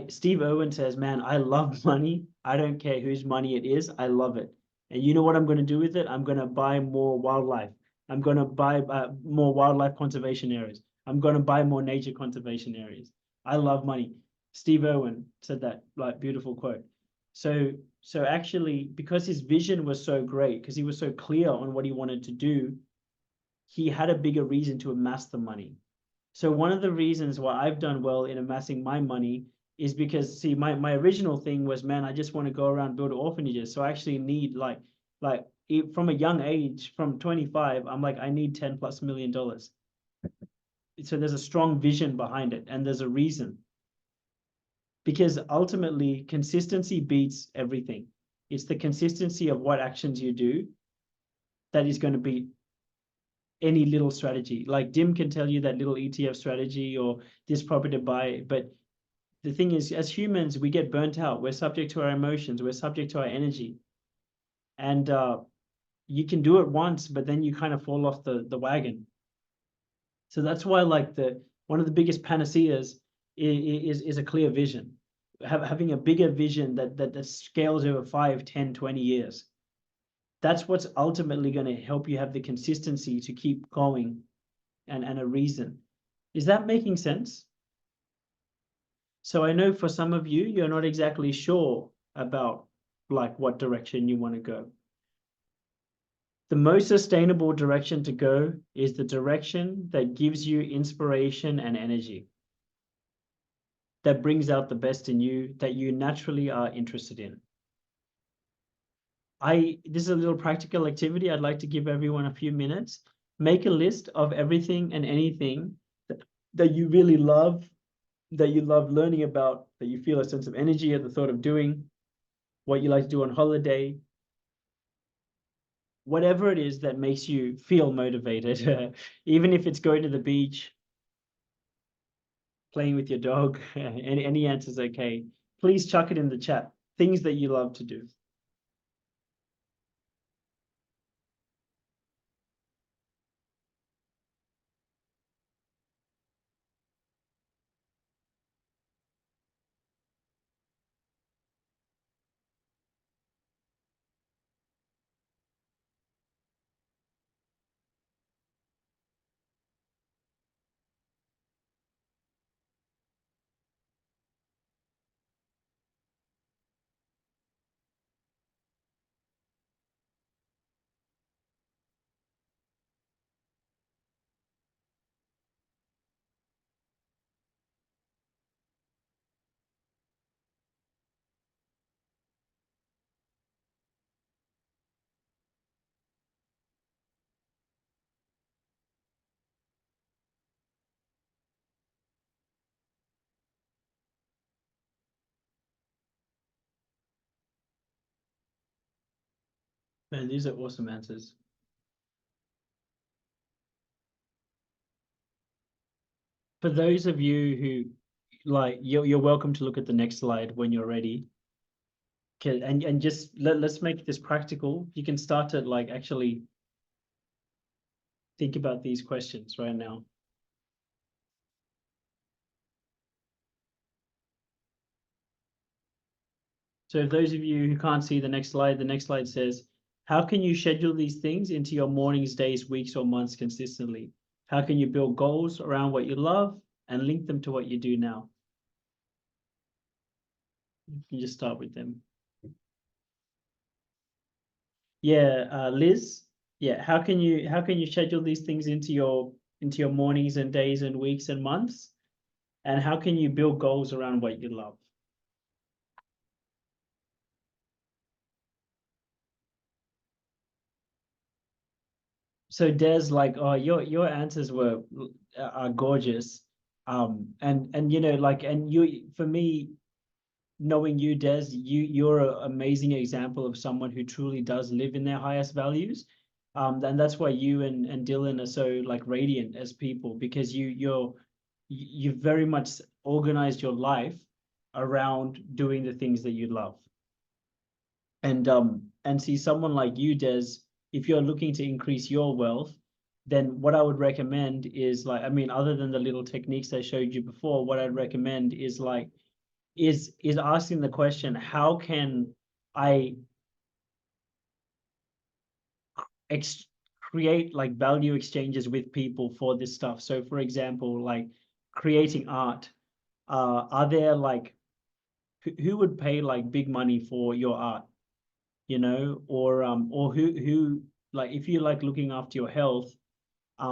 Steve Irwin says, man, I love money. I don't care whose money it is. I love it. And you know what I'm going to do with it? I'm going to buy more wildlife. I'm going to buy more wildlife conservation areas. I'm going to buy more nature conservation areas. I love money. Steve Irwin said that, like, beautiful quote. So actually, because his vision was so great, because he was so clear on what he wanted to do, he had a bigger reason to amass the money. So one of the reasons why I've done well in amassing my money is because, see, my original thing was, man, I just want to go around build orphanages. So I actually need like from a young age, from 25, I'm like, I need $10+ million. So there's a strong vision behind it, and there's a reason. Because ultimately, consistency beats everything. It's the consistency of what actions you do that is going to beat any little strategy. Like Dim can tell you that little ETF strategy or this property to buy, but the thing is, as humans, we get burnt out. We're subject to our emotions. We're subject to our energy. And you can do it once, but then you kind of fall off the wagon. So that's why, like, one of the biggest panaceas is a clear vision. Having a bigger vision that scales over 5, 10, 20 years. That's what's ultimately going to help you have the consistency to keep going and a reason. Is that making sense? So I know for some of you, you're not exactly sure about like what direction you want to go. The most sustainable direction to go is the direction that gives you inspiration and energy, that brings out the best in you, that you naturally are interested in. This is a little practical activity. I'd like to give everyone a few minutes. Make a list of everything and anything that you really love, that you love learning about, that you feel a sense of energy at the thought of doing, what you like to do on holiday, whatever it is that makes you feel motivated, even if it's going to the beach, playing with your dog, any answer's okay. Please chuck it in the chat, things that you love to do. Man, these are awesome answers. For those of you who like, you're welcome to look at the next slide when you're ready. Okay, and just let's make this practical. You can start to like actually think about these questions right now. So those of you who can't see the next slide says, how can you schedule these things into your mornings, days, weeks, or months consistently? How can you build goals around what you love and link them to what you do now? You can just start with them. Yeah, Liz. Yeah, how can you schedule these things into your mornings and days and weeks and months? And how can you build goals around what you love? So Des, like, oh, your answers are gorgeous. And you know, like, and you, for me, knowing you, Des, you're an amazing example of someone who truly does live in their highest values. And that's why you and Dylan are so like radiant as people, because you've very much organized your life around doing the things that you love. And see, someone like you, Des, if you're looking to increase your wealth, then what I would recommend is like, I mean, other than the little techniques I showed you before, what I'd recommend is like, is asking the question, how can I create like value exchanges with people for this stuff? So for example, like creating art, are there like, who would pay like big money for your art? You know, or who like, if you like looking after your health,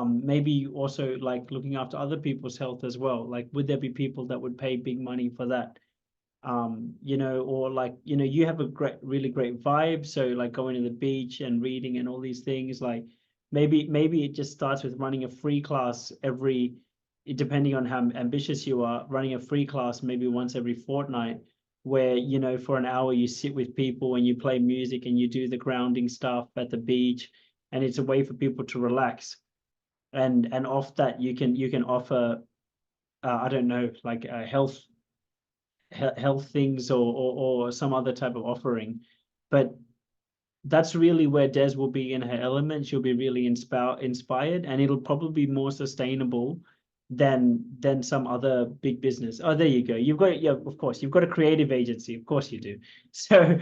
maybe also like looking after other people's health as well. Like, would there be people that would pay big money for that? You know, or like, you know, you have a really great vibe, so like going to the beach and reading and all these things, like maybe it just starts with running a free class depending on how ambitious you are, running a free class maybe once every fortnight, where, you know, for an hour you sit with people and you play music and you do the grounding stuff at the beach, and it's a way for people to relax. And off that you can offer, I don't know, like a health things, or some other type of offering. But that's really where Des will be in her element. She'll be really inspired, and it'll probably be more sustainable than some other big business. Oh, there you go. You've got, yeah, of course, you've got a creative agency. Of course you do. So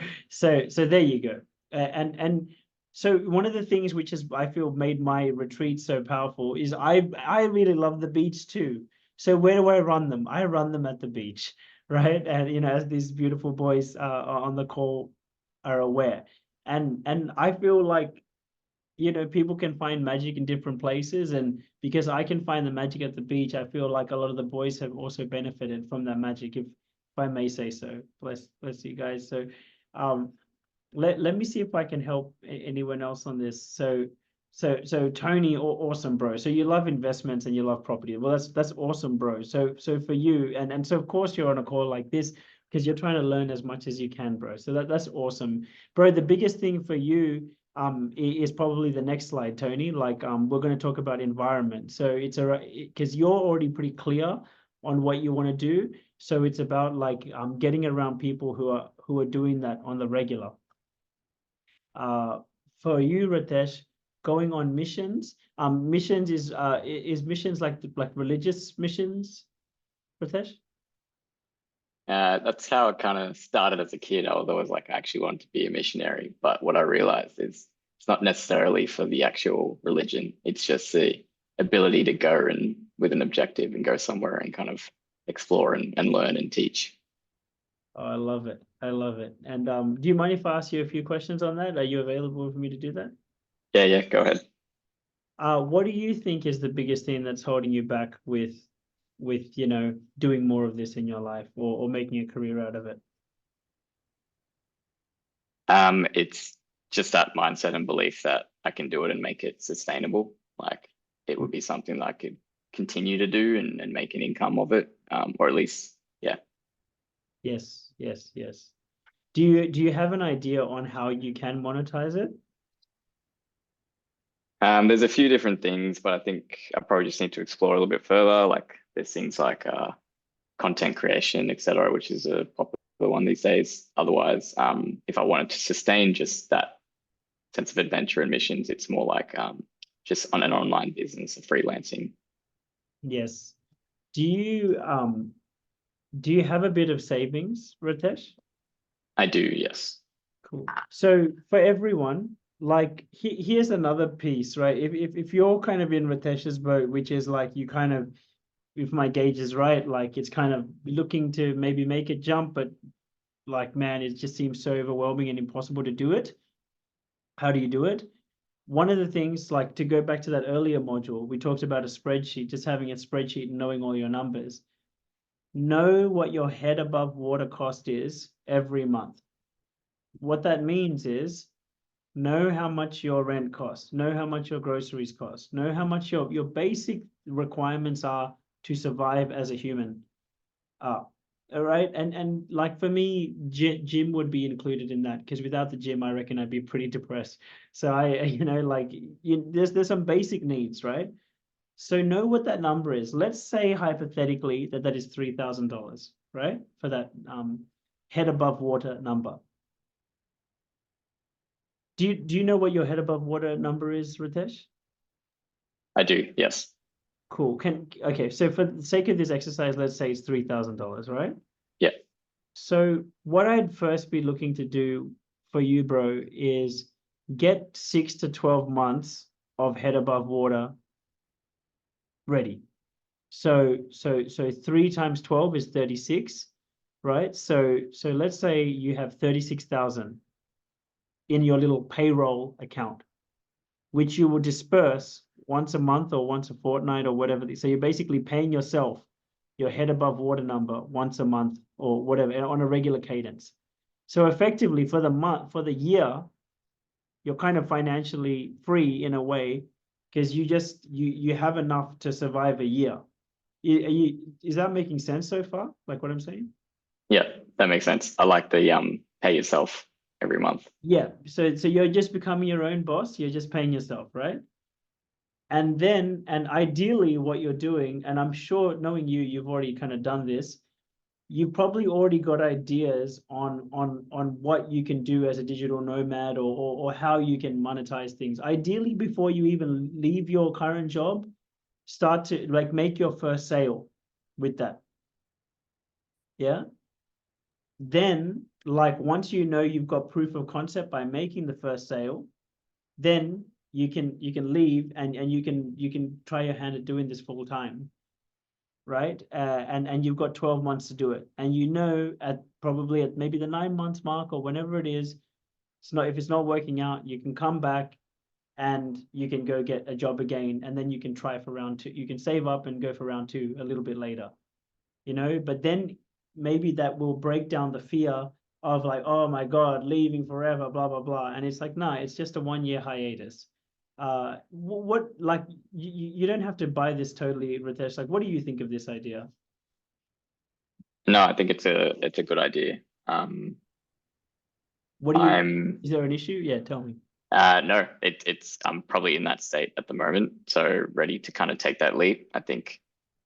there you go. And so one of the things which is, I feel, made my retreat so powerful is I really love the beach too. So where do I run them? I run them at the beach, right? And you know, as these beautiful boys on the call are aware. And I feel like, you know, people can find magic in different places, and because I can find the magic at the beach, I feel like a lot of the boys have also benefited from that magic, if I may say so. Bless you guys. So let me see if I can help anyone else on this. So Tony, awesome, bro. So you love investments and you love property. Well, that's awesome, bro. So for you, and so of course you're on a call like this because you're trying to learn as much as you can, bro. So that's awesome, bro. The biggest thing for you is probably the next slide, Tony. Like we're going to talk about environment. So it's because you're already pretty clear on what you want to do. So it's about like getting around people who are doing that on the regular. For you, Ritesh, going on missions. Missions is missions like religious missions, Ritesh? That's how it kind of started as a kid. I was always like, I actually wanted to be a missionary. But what I realized is it's not necessarily for the actual religion. It's just the ability to go and with an objective and go somewhere and kind of explore and learn and teach. Oh, I love it. I love it. And do you mind if I ask you a few questions on that? Are you available for me to do that? Yeah, go ahead. What do you think is the biggest thing that's holding you back with you know, doing more of this in your life, or making a career out of it? It's just that mindset and belief that I can do it and make it sustainable. Like it would be something that I could continue to do and make an income of it, or at least, yeah. Yes. Do you have an idea on how you can monetize it? There's a few different things, but I think I probably just need to explore a little bit further. Like there's things like content creation, etc., which is a popular one these days. Otherwise, if I wanted to sustain just that sense of adventure and missions, it's more like just on an online business of freelancing. Yes. Do you have a bit of savings, Ritesh? I do, yes. Cool. So for everyone, like here's another piece, right? If you're kind of in Ritesh's boat, which is like you kind of, if my gauge is right, like it's kind of looking to maybe make it jump, but like, man, it just seems so overwhelming and impossible to do it. How do you do it? One of the things, like to go back to that earlier module, we talked about a spreadsheet, just having a spreadsheet and knowing all your numbers. Know what your head above water cost is every month. What that means is know how much your rent costs, know how much your groceries cost, know how much your basic requirements are to survive as a human. All right. And like for me, gym would be included in that, because without the gym, I reckon I'd be pretty depressed. So like there's some basic needs, right? So know what that number is. Let's say hypothetically that is $3,000, right? For that head above water number. Do you know what your head above water number is, Ritesh? I do, yes. Cool. Okay, so for the sake of this exercise, let's say it's $3,000, right? Yeah. So what I'd first be looking to do for you, bro, is get 6 to 12 months of head above water ready. So 3 times 12 is 36, right? So let's say you have 36,000 in your little payroll account, which you will disperse once a month or once a fortnight or whatever. So you're basically paying yourself your head above water number once a month or whatever on a regular cadence. So effectively for the month, for the year, you're kind of financially free in a way, because you have enough to survive a year. Is that making sense so far? Like what I'm saying? Yeah, that makes sense. I like the pay yourself every month. Yeah. So you're just becoming your own boss. You're just paying yourself, right? And ideally what you're doing, and I'm sure knowing you've already kind of done this, you've probably already got ideas on what you can do as a digital nomad, or how you can monetize things. Ideally, before you even leave your current job, start to like make your first sale with that. Yeah. Then like once you know you've got proof of concept by making the first sale, then you can leave and you can try your hand at doing this full time, right? And you've got 12 months to do it, and at probably at maybe the 9 months mark or whenever it is, if it's not working out, you can come back and you can go get a job again, and then you can try for round 2. You can save up and go for round 2 a little bit later, but then maybe that will break down the fear of like, oh my God, leaving forever, blah, blah, blah. And it's like, no, it's just a 1-year hiatus. What like you don't have to buy this totally, Ritesh. Like, what do you think of this idea? No, I think it's a good idea. What do you? Is there an issue? Yeah, tell me. No, it's I'm probably in that state at the moment, so ready to kind of take that leap. I think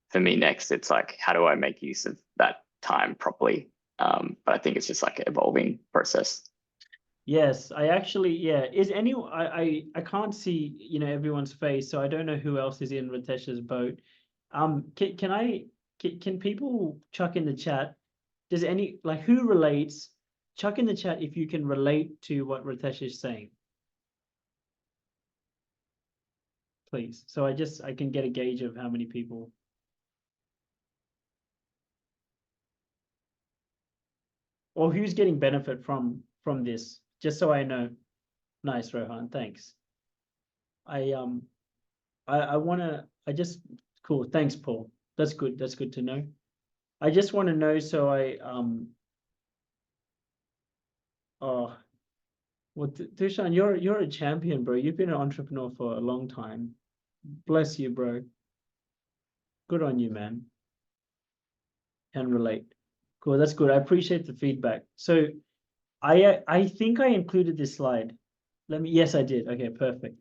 for me next, it's like, how do I make use of that time properly? But I think it's just like an evolving process. Yes, I actually, yeah. Is anyone? I can't see everyone's face, so I don't know who else is in Ritesh's boat. Can people chuck in the chat? Does who relates? Chuck in the chat if you can relate to what Ritesh is saying, please. So I can get a gauge of how many people. Or who's getting benefit from this, just so I know. Nice, Rohan, thanks. Cool, thanks, Paul. That's good to know. I just want to know, so oh, well, Tushan, you're a champion, bro. You've been an entrepreneur for a long time. Bless you, bro. Good on you, man. Can relate. Cool, that's good. I appreciate the feedback. So I think I included this slide. Yes, I did. Okay, perfect.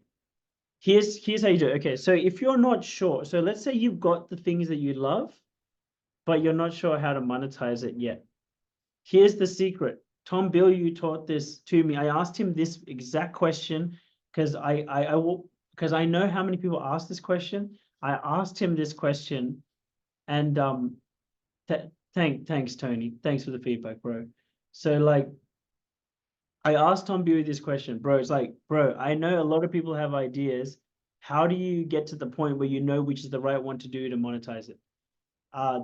here's how you do it. Okay, so if you're not sure, so let's say you've got the things that you love, but you're not sure how to monetize it yet. Here's the secret. Tom Bilyeu taught this to me. I asked him this exact question because because I know how many people ask this question. I asked him this question, and thanks Tony. Thanks for the feedback, bro. So like, I asked Tom Bilyeu this question, bro. It's like, bro, I know a lot of people have ideas. How do you get to the point where you know which is the right one to do to monetize it?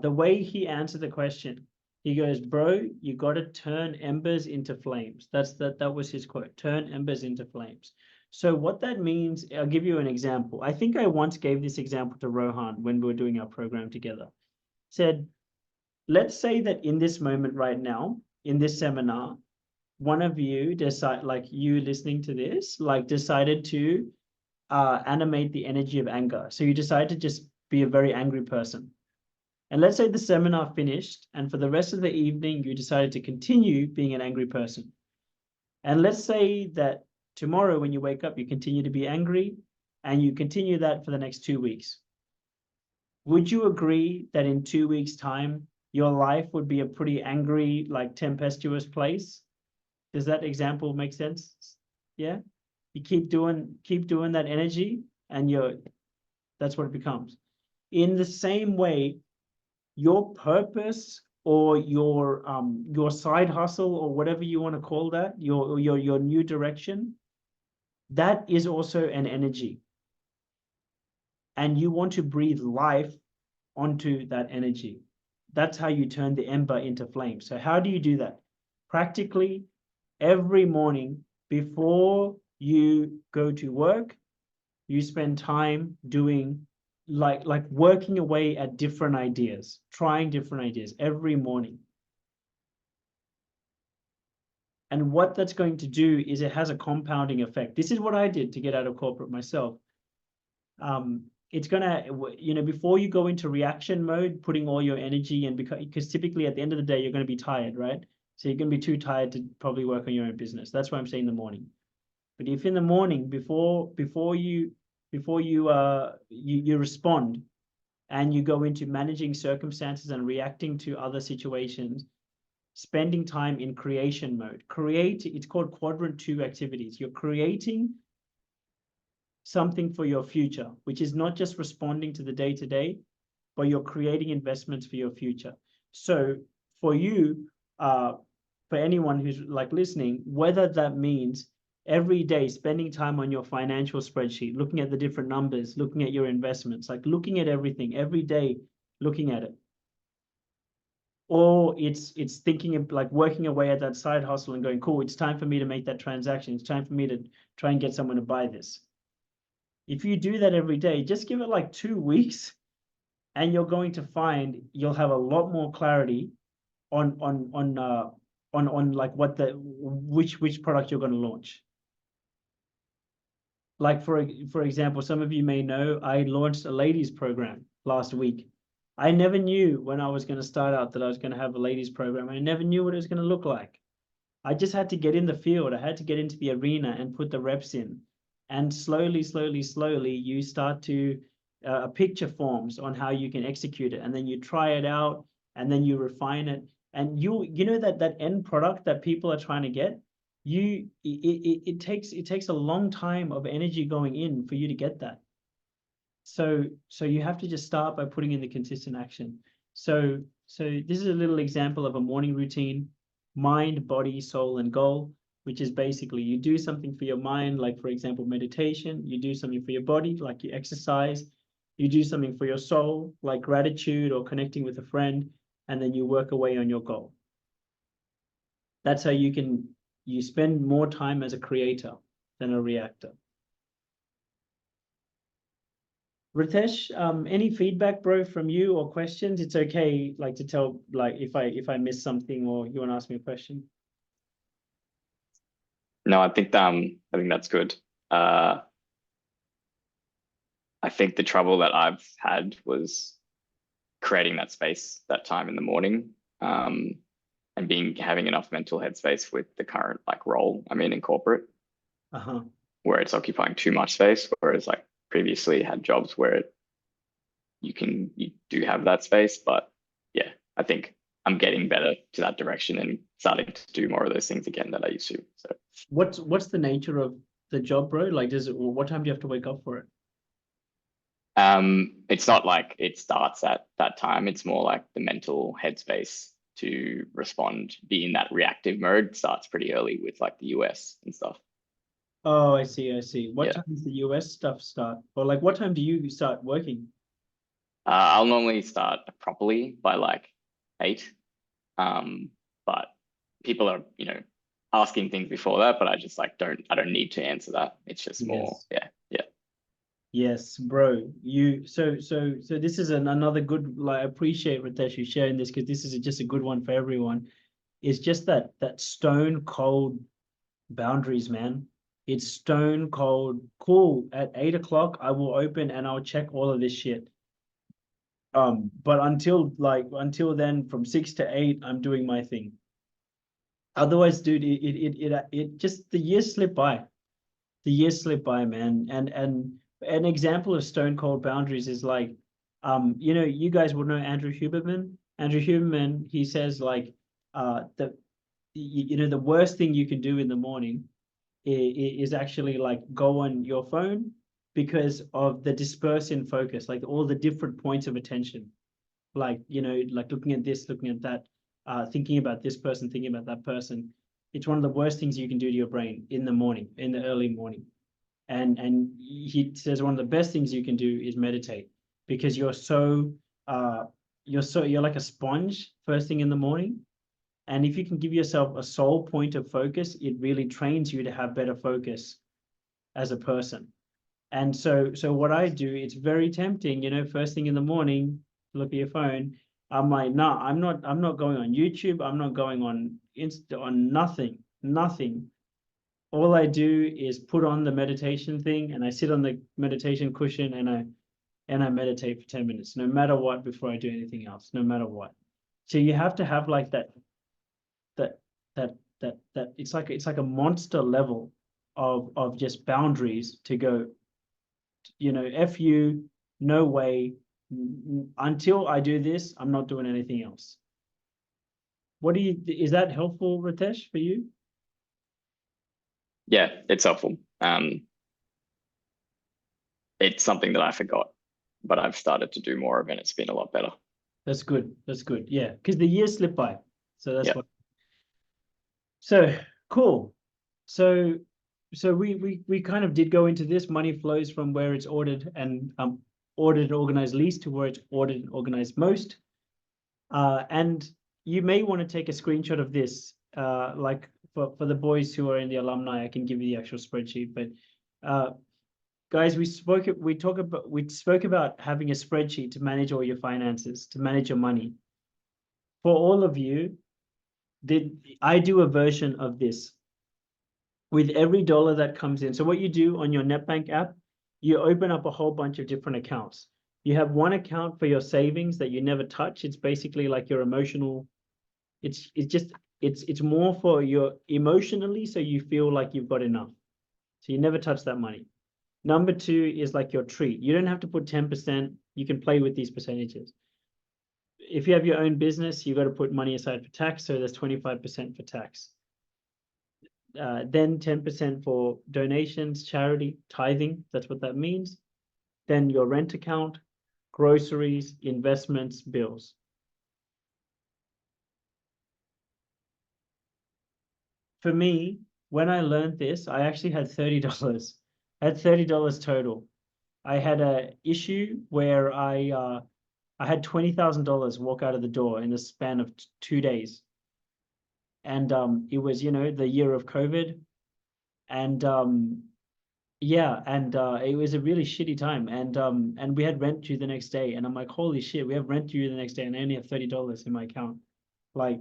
The way he answered the question, he goes, bro, you got to turn embers into flames. That was his quote, turn embers into flames. So what that means, I'll give you an example. I think I once gave this example to Rohan when we were doing our program together. Said, let's say that in this moment right now, in this seminar, one of you decide, like you listening to this, like decided to animate the energy of anger. So you decide to just be a very angry person. And let's say the seminar finished, and for the rest of the evening, you decided to continue being an angry person. And let's say that tomorrow when you wake up, you continue to be angry, and you continue that for the next 2 weeks. Would you agree that in 2 weeks' time, your life would be a pretty angry, like tempestuous place? Does that example make sense? Yeah? You keep doing that energy, and that's what it becomes. In the same way, your purpose or your side hustle or whatever you want to call that, your new direction, that is also an energy. And you want to breathe life onto that energy. That's how you turn the ember into flame. So how do you do that? Practically every morning before you go to work, you spend time doing like working away at different ideas, trying different ideas every morning. And what that's going to do is it has a compounding effect. This is what I did to get out of corporate myself. It's gonna, before you go into reaction mode, putting all your energy and because typically at the end of the day, you're going to be tired, right? So you're going to be too tired to probably work on your own business. That's why I'm saying the morning. But if in the morning, before you respond and you go into managing circumstances and reacting to other situations, spending time in creation mode. It's called quadrant 2 activities. You're creating something for your future, which is not just responding to the day-to-day, but you're creating investments for your future. So for you, for anyone who's like listening, whether that means every day spending time on your financial spreadsheet, looking at the different numbers, looking at your investments, like looking at everything every day, looking at it. Or it's thinking of like working away at that side hustle and going, cool, it's time for me to make that transaction. It's time for me to try and get someone to buy this. If you do that every day, just give it like 2 weeks and you're going to find you'll have a lot more clarity on like which product you're going to launch. Like for example, some of you may know I launched a ladies program last week. I never knew when I was going to start out that I was going to have a ladies program. I never knew what it was going to look like. I just had to get in the field. I had to get into the arena and put the reps in. And slowly, you start to picture forms on how you can execute it. And then you try it out and then you refine it. And you know that end product that people are trying to get, it takes a long time of energy going in for you to get that. So you have to just start by putting in the consistent action. So this is a little example of a morning routine: mind, body, soul, and goal, which is basically you do something for your mind, like for example, meditation. You do something for your body, like you exercise. You do something for your soul, like gratitude or connecting with a friend, and then you work away on your goal. That's how you spend more time as a creator than a reactor. Ritesh, any feedback, bro, from you or questions? It's okay, like to tell, like if I missed something or you want to ask me a question. No, I think that's good. I think the trouble that I've had was creating that space, that time in the morning, and having enough mental headspace with the current like role I'm in corporate. where it's occupying too much space, whereas like previously had jobs where you do have that space. But yeah, I think I'm getting better to that direction and starting to do more of those things again that I used to. So What's the nature of the job, bro? Like, what time do you have to wake up for it? it's not like it starts at that time. It's more like the mental headspace to respond, be in that reactive mode starts pretty early with like the US and stuff. Oh, I see, I see. What Yeah. time does the US stuff start? Or like, what time do you start working? I'll normally start properly by like 8. But people are, asking things before that, but I just like I don't need to answer that. It's just more, Yes. yeah. Yes, bro. So this is another good, like, I appreciate Ritesh you sharing this, because this is just a good one for everyone. It's just that stone cold boundaries, man. It's stone cold. Cool. At 8 o'clock, I will open and I'll check all of this shit. But until then, from 6 to 8, I'm doing my thing. Otherwise, dude, it just, the years slip by. The years slip by, man. And an example of stone cold boundaries is like, you guys will know Andrew Huberman. Andrew Huberman, he says like, the worst thing you can do in the morning is actually like go on your phone, because of the disperse in focus, like all the different points of attention, like, like looking at this, looking at that, thinking about this person, thinking about that person. It's one of the worst things you can do to your brain in the morning, in the early morning. And he says one of the best things you can do is meditate, because you're like a sponge first thing in the morning. And if you can give yourself a sole point of focus, it really trains you to have better focus as a person. And so what I do, it's very tempting, first thing in the morning, look at your phone. I'm like, no, I'm not going on YouTube. I'm not going on Insta, on nothing. All I do is put on the meditation thing, and I sit on the meditation cushion, and I meditate for 10 minutes, no matter what, before I do anything else, no matter what. So you have to have like that it's like a monster level of just boundaries to go, F you, no way. Until I do this, I'm not doing anything else. Is that helpful, Ritesh, for you? Yeah, it's helpful. It's something that I forgot, but I've started to do more of, and it's been a lot better. That's good. That's good. Yeah, because the years slip by. So that's Yeah. what. So cool. So we kind of did go into this. Money flows from where it's ordered and organized least to where it's ordered and organized most. And you may want to take a screenshot of this. Like for the boys who are in the alumni, I can give you the actual spreadsheet. But guys, we spoke about having a spreadsheet to manage all your finances, to manage your money. For all of you, I do a version of this with every dollar that comes in. So what you do on your NetBank app, you open up a whole bunch of different accounts. You have one account for your savings that you never touch. It's basically like your emotional. It's more for your emotionally, so you feel like you've got enough. So you never touch that money. Number 2 is like your treat. You don't have to put 10%. You can play with these percentages. If you have your own business, you got to put money aside for tax. So there's 25% for tax. Then 10% for donations, charity, tithing. That's what that means. Then your rent account, groceries, investments, bills. For me, when I learned this, I actually had $30. I had $30 total. I had a issue where I had $20,000 walk out of the door in the span of 2 days. And it was, the year of COVID. And yeah, and it was a really shitty time. And we had rent due the next day. And I'm like, holy shit, we have rent due the next day, and I only have $30 in my account. Like,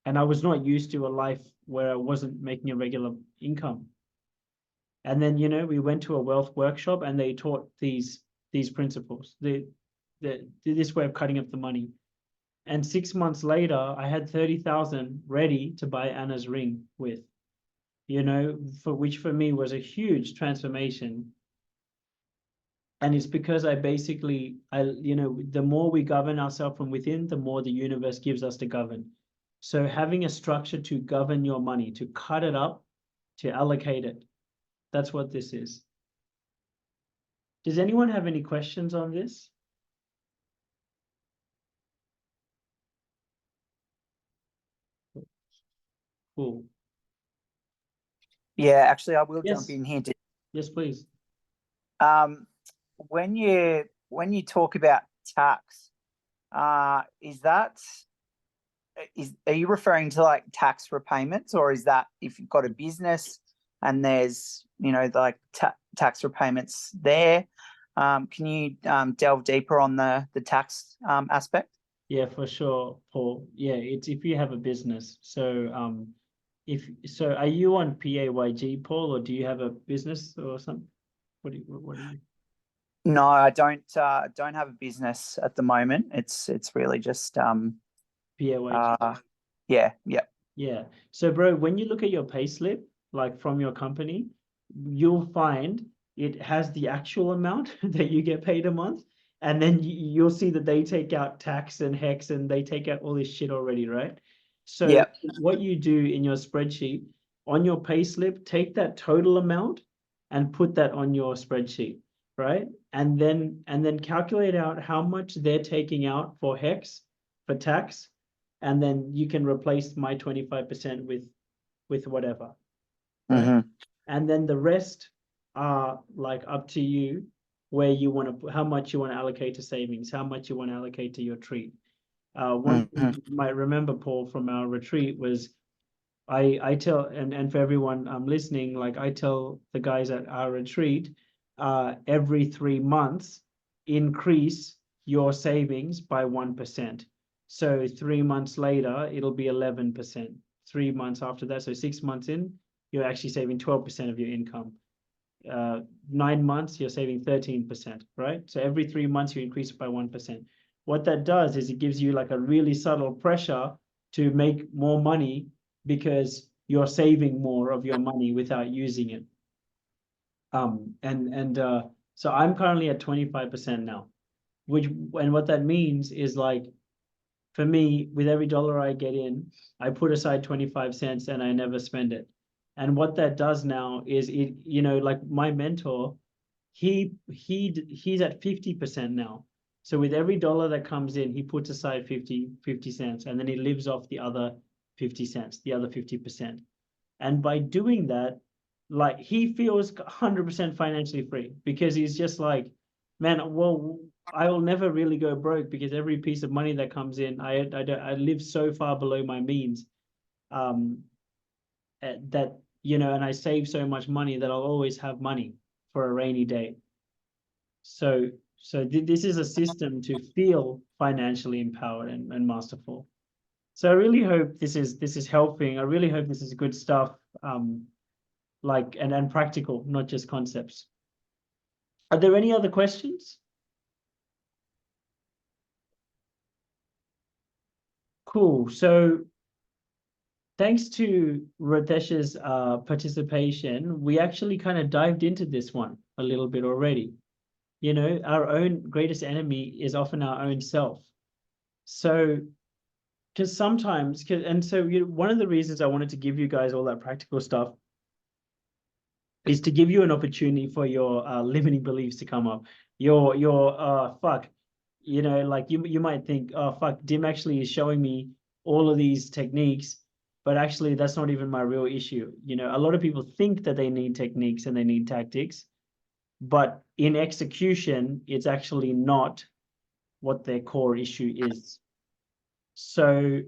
and I was not used to a life where I wasn't making a regular income. And then, we went to a wealth workshop, and they taught these principles, this way of cutting up the money. And 6 months later, I had 30,000 ready to buy Anna's ring with. you know, which for me was a huge transformation. And it's because you know, the more we govern ourselves from within, the more the universe gives us to govern. So having a structure to govern your money, to cut it up, to allocate it, that's what this is. Does anyone have any questions on this? Cool. Yeah, actually, I will Yes. jump in here. Yes, please. When you talk about tax, are you referring to like tax repayments, or is that if you've got a business and there's, you know, like tax repayments there? Can you delve deeper on the tax aspect? Yeah, for sure, Paul. Yeah, it's if you have a business. So are you on PAYG, Paul, or do you have a business or something? What do you? No, I don't have a business at the moment. It's really just PAYG. yeah. Yeah. So, bro, when you look at your payslip, like from your company, you'll find it has the actual amount that you get paid a month. And then you'll see that they take out tax and hex and they take out all this shit already, right? So Yeah. what you do in your spreadsheet, on your payslip, take that total amount and put that on your spreadsheet, right? And then calculate out how much they're taking out for hex, for tax, and then you can replace my 25% with whatever, right? Mhm. And then the rest are like up to you, where you want to, how much you want to allocate to savings, how much you want to allocate to your treat. One thing you might remember, Paul, from our retreat was I tell, and for everyone listening, like I tell the guys at our retreat, every 3 months, increase your savings by 1%. So 3 months later, it'll be 11%. 3 months after that, so 6 months in, you're actually saving 12% of your income. 9 months, you're saving 13%, right? So every 3 months, you increase it by 1%. What that does is it gives you like a really subtle pressure to make more money because you're saving more of your money without using it. So I'm currently at 25% now, and what that means is like, for me, with every dollar I get in, I put aside 25 cents and I never spend it. And what that does now is it, you know, like my mentor, he's at 50% now. So with every dollar that comes in, he puts aside 50 cents, and then he lives off the other 50 cents, the other 50%. And by doing that, like he feels 100% financially free, because he's just like, man, well, I will never really go broke because every piece of money that comes in, I live so far below my means, that, you know, and I save so much money that I'll always have money for a rainy day. So this is a system to feel financially empowered and masterful. So I really hope this is helping. I really hope this is good stuff, like and practical, not just concepts. Are there any other questions? Cool. So thanks to Ritesh's participation, we actually kind of dived into this one a little bit already. You know, our own greatest enemy is often our own self. So, because sometimes, one of the reasons I wanted to give you guys all that practical stuff is to give you an opportunity for your limiting beliefs to come up. Fuck, you know, like you might think, oh fuck, Dim actually is showing me all of these techniques, but actually that's not even my real issue. You know, a lot of people think that they need techniques and they need tactics, but in execution, it's actually not what their core issue is. So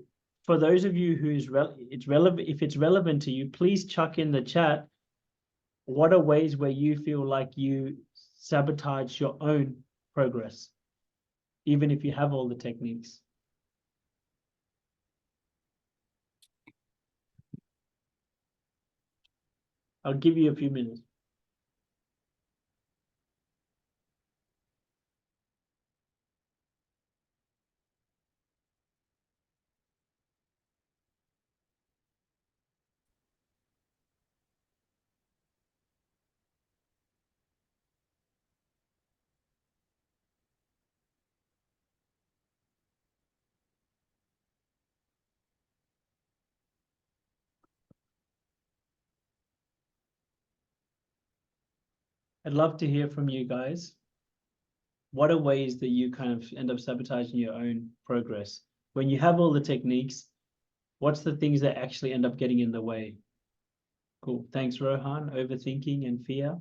for those of you it's relevant, if it's relevant to you, please chuck in the chat, what are ways where you feel like you sabotage your own progress, even if you have all the techniques? I'll give you a few minutes. I'd love to hear from you guys. What are ways that you kind of end up sabotaging your own progress? When you have all the techniques, what's the things that actually end up getting in the way? Cool. Thanks, Rohan. Overthinking and fear.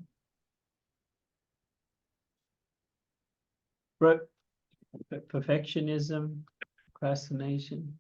Perfectionism, procrastination.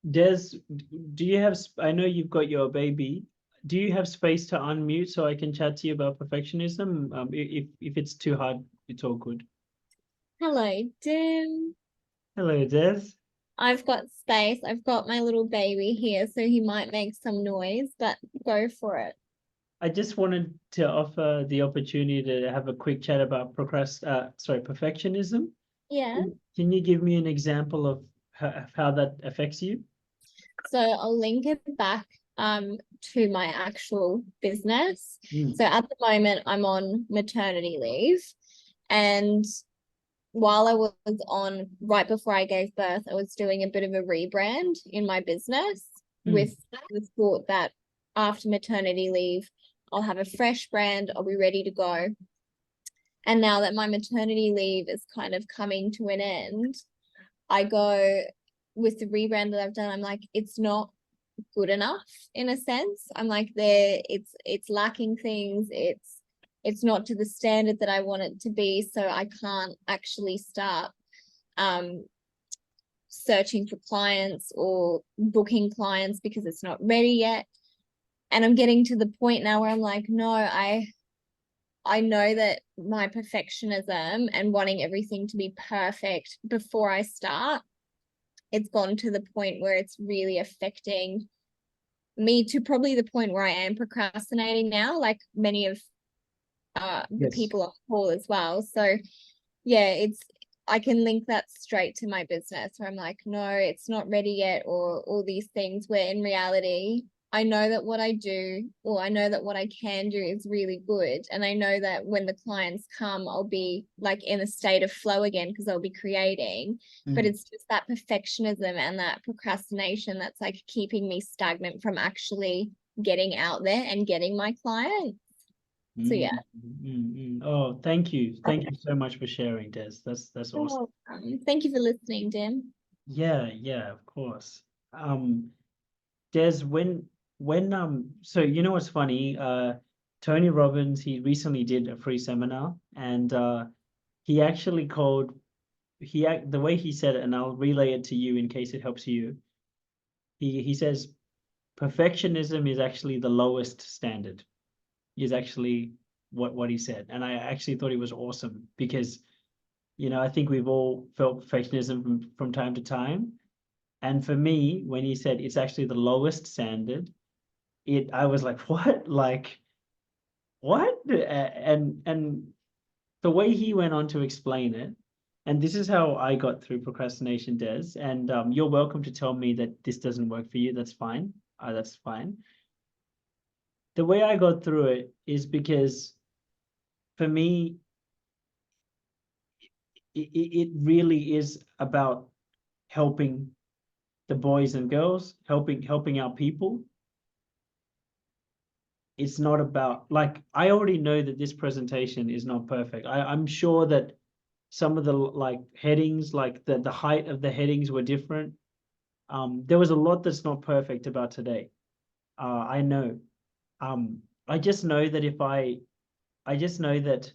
Des, do you have, I know you've got your baby. Do you have space to unmute so I can chat to you about perfectionism? If it's too hard, it's all good. Hello, Dim. Hello, Des. I've got space. I've got my little baby here, so he might make some noise, but go for it. I just wanted to offer the opportunity to have a quick chat about perfectionism. Yeah. Can you give me an example of how that affects you? So I'll link it back to my actual business. Mm. So at the moment I'm on maternity leave, and while I was on right before I gave birth, I was doing a bit of a rebrand in my business with the thought that after maternity leave, I'll have a fresh brand, I'll be ready to go. And now that my maternity leave is kind of coming to an end, I go with the rebrand that I've done, I'm like, it's not good enough in a sense. I'm like, it's lacking things, it's not to the standard that I want it to be, so I can't actually start searching for clients or booking clients because it's not ready yet. And I'm getting to the point now where I'm like, no, I know that my perfectionism and wanting everything to be perfect before I start, it's gone to the point where it's really affecting me, to probably the point where I am procrastinating now, like many of the people on call as well. So yeah, I can link that straight to my business where I'm like, no, it's not ready yet, or all these things, where in reality, I know that what I do, or I know that what I can do is really good. And I know that when the clients come, I'll be like in a state of flow again because I'll be creating. But it's just that perfectionism and that procrastination that's like keeping me stagnant from actually getting out there and getting my clients. So yeah. Oh, thank you. Thank you so much for sharing, Des. That's awesome. Thank you for listening, Dim. Yeah, of course. Des, so you know what's funny? Tony Robbins, he recently did a free seminar, and he actually called the way he said it, and I'll relay it to you in case it helps you. He says perfectionism is actually the lowest standard, is actually what he said. And I actually thought it was awesome because, you know, I think we've all felt perfectionism from time to time. And for me, when he said it's actually the lowest standard, I was like, what? Like, what? And the way he went on to explain it, and this is how I got through procrastination, Des. And you're welcome to tell me that this doesn't work for you. That's fine. That's fine. The way I got through it is because for me, it really is about helping the boys and girls, helping out people. It's not about, like, I already know that this presentation is not perfect. I'm sure that some of the like headings, like the height of the headings were different. There was a lot that's not perfect about today. I know. I just know that I just know that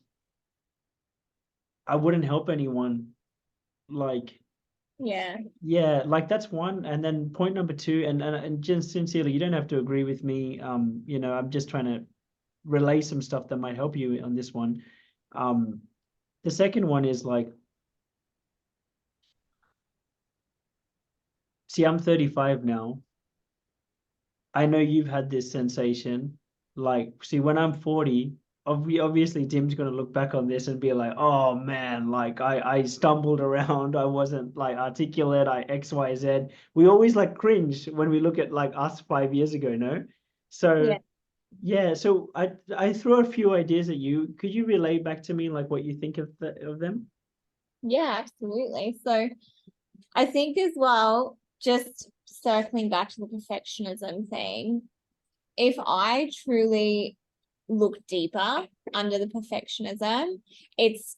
I wouldn't help anyone like Yeah. Yeah, like that's one. And then point number two, and just sincerely, you don't have to agree with me. You know, I'm just trying to relay some stuff that might help you on this one. The second one is like, see, I'm 35 now. I know you've had this sensation. Like, see, when I'm 40, obviously Tim's gonna look back on this and be like, oh man, like I stumbled around, I wasn't like articulate, I X, Y, Z. We always like cringe when we look at like us 5 years ago, no? So Yeah. yeah, so I throw a few ideas at you. Could you relay back to me like what you think of them? Yeah, absolutely. So I think as well, just circling back to the perfectionism thing, if I truly look deeper under the perfectionism, it's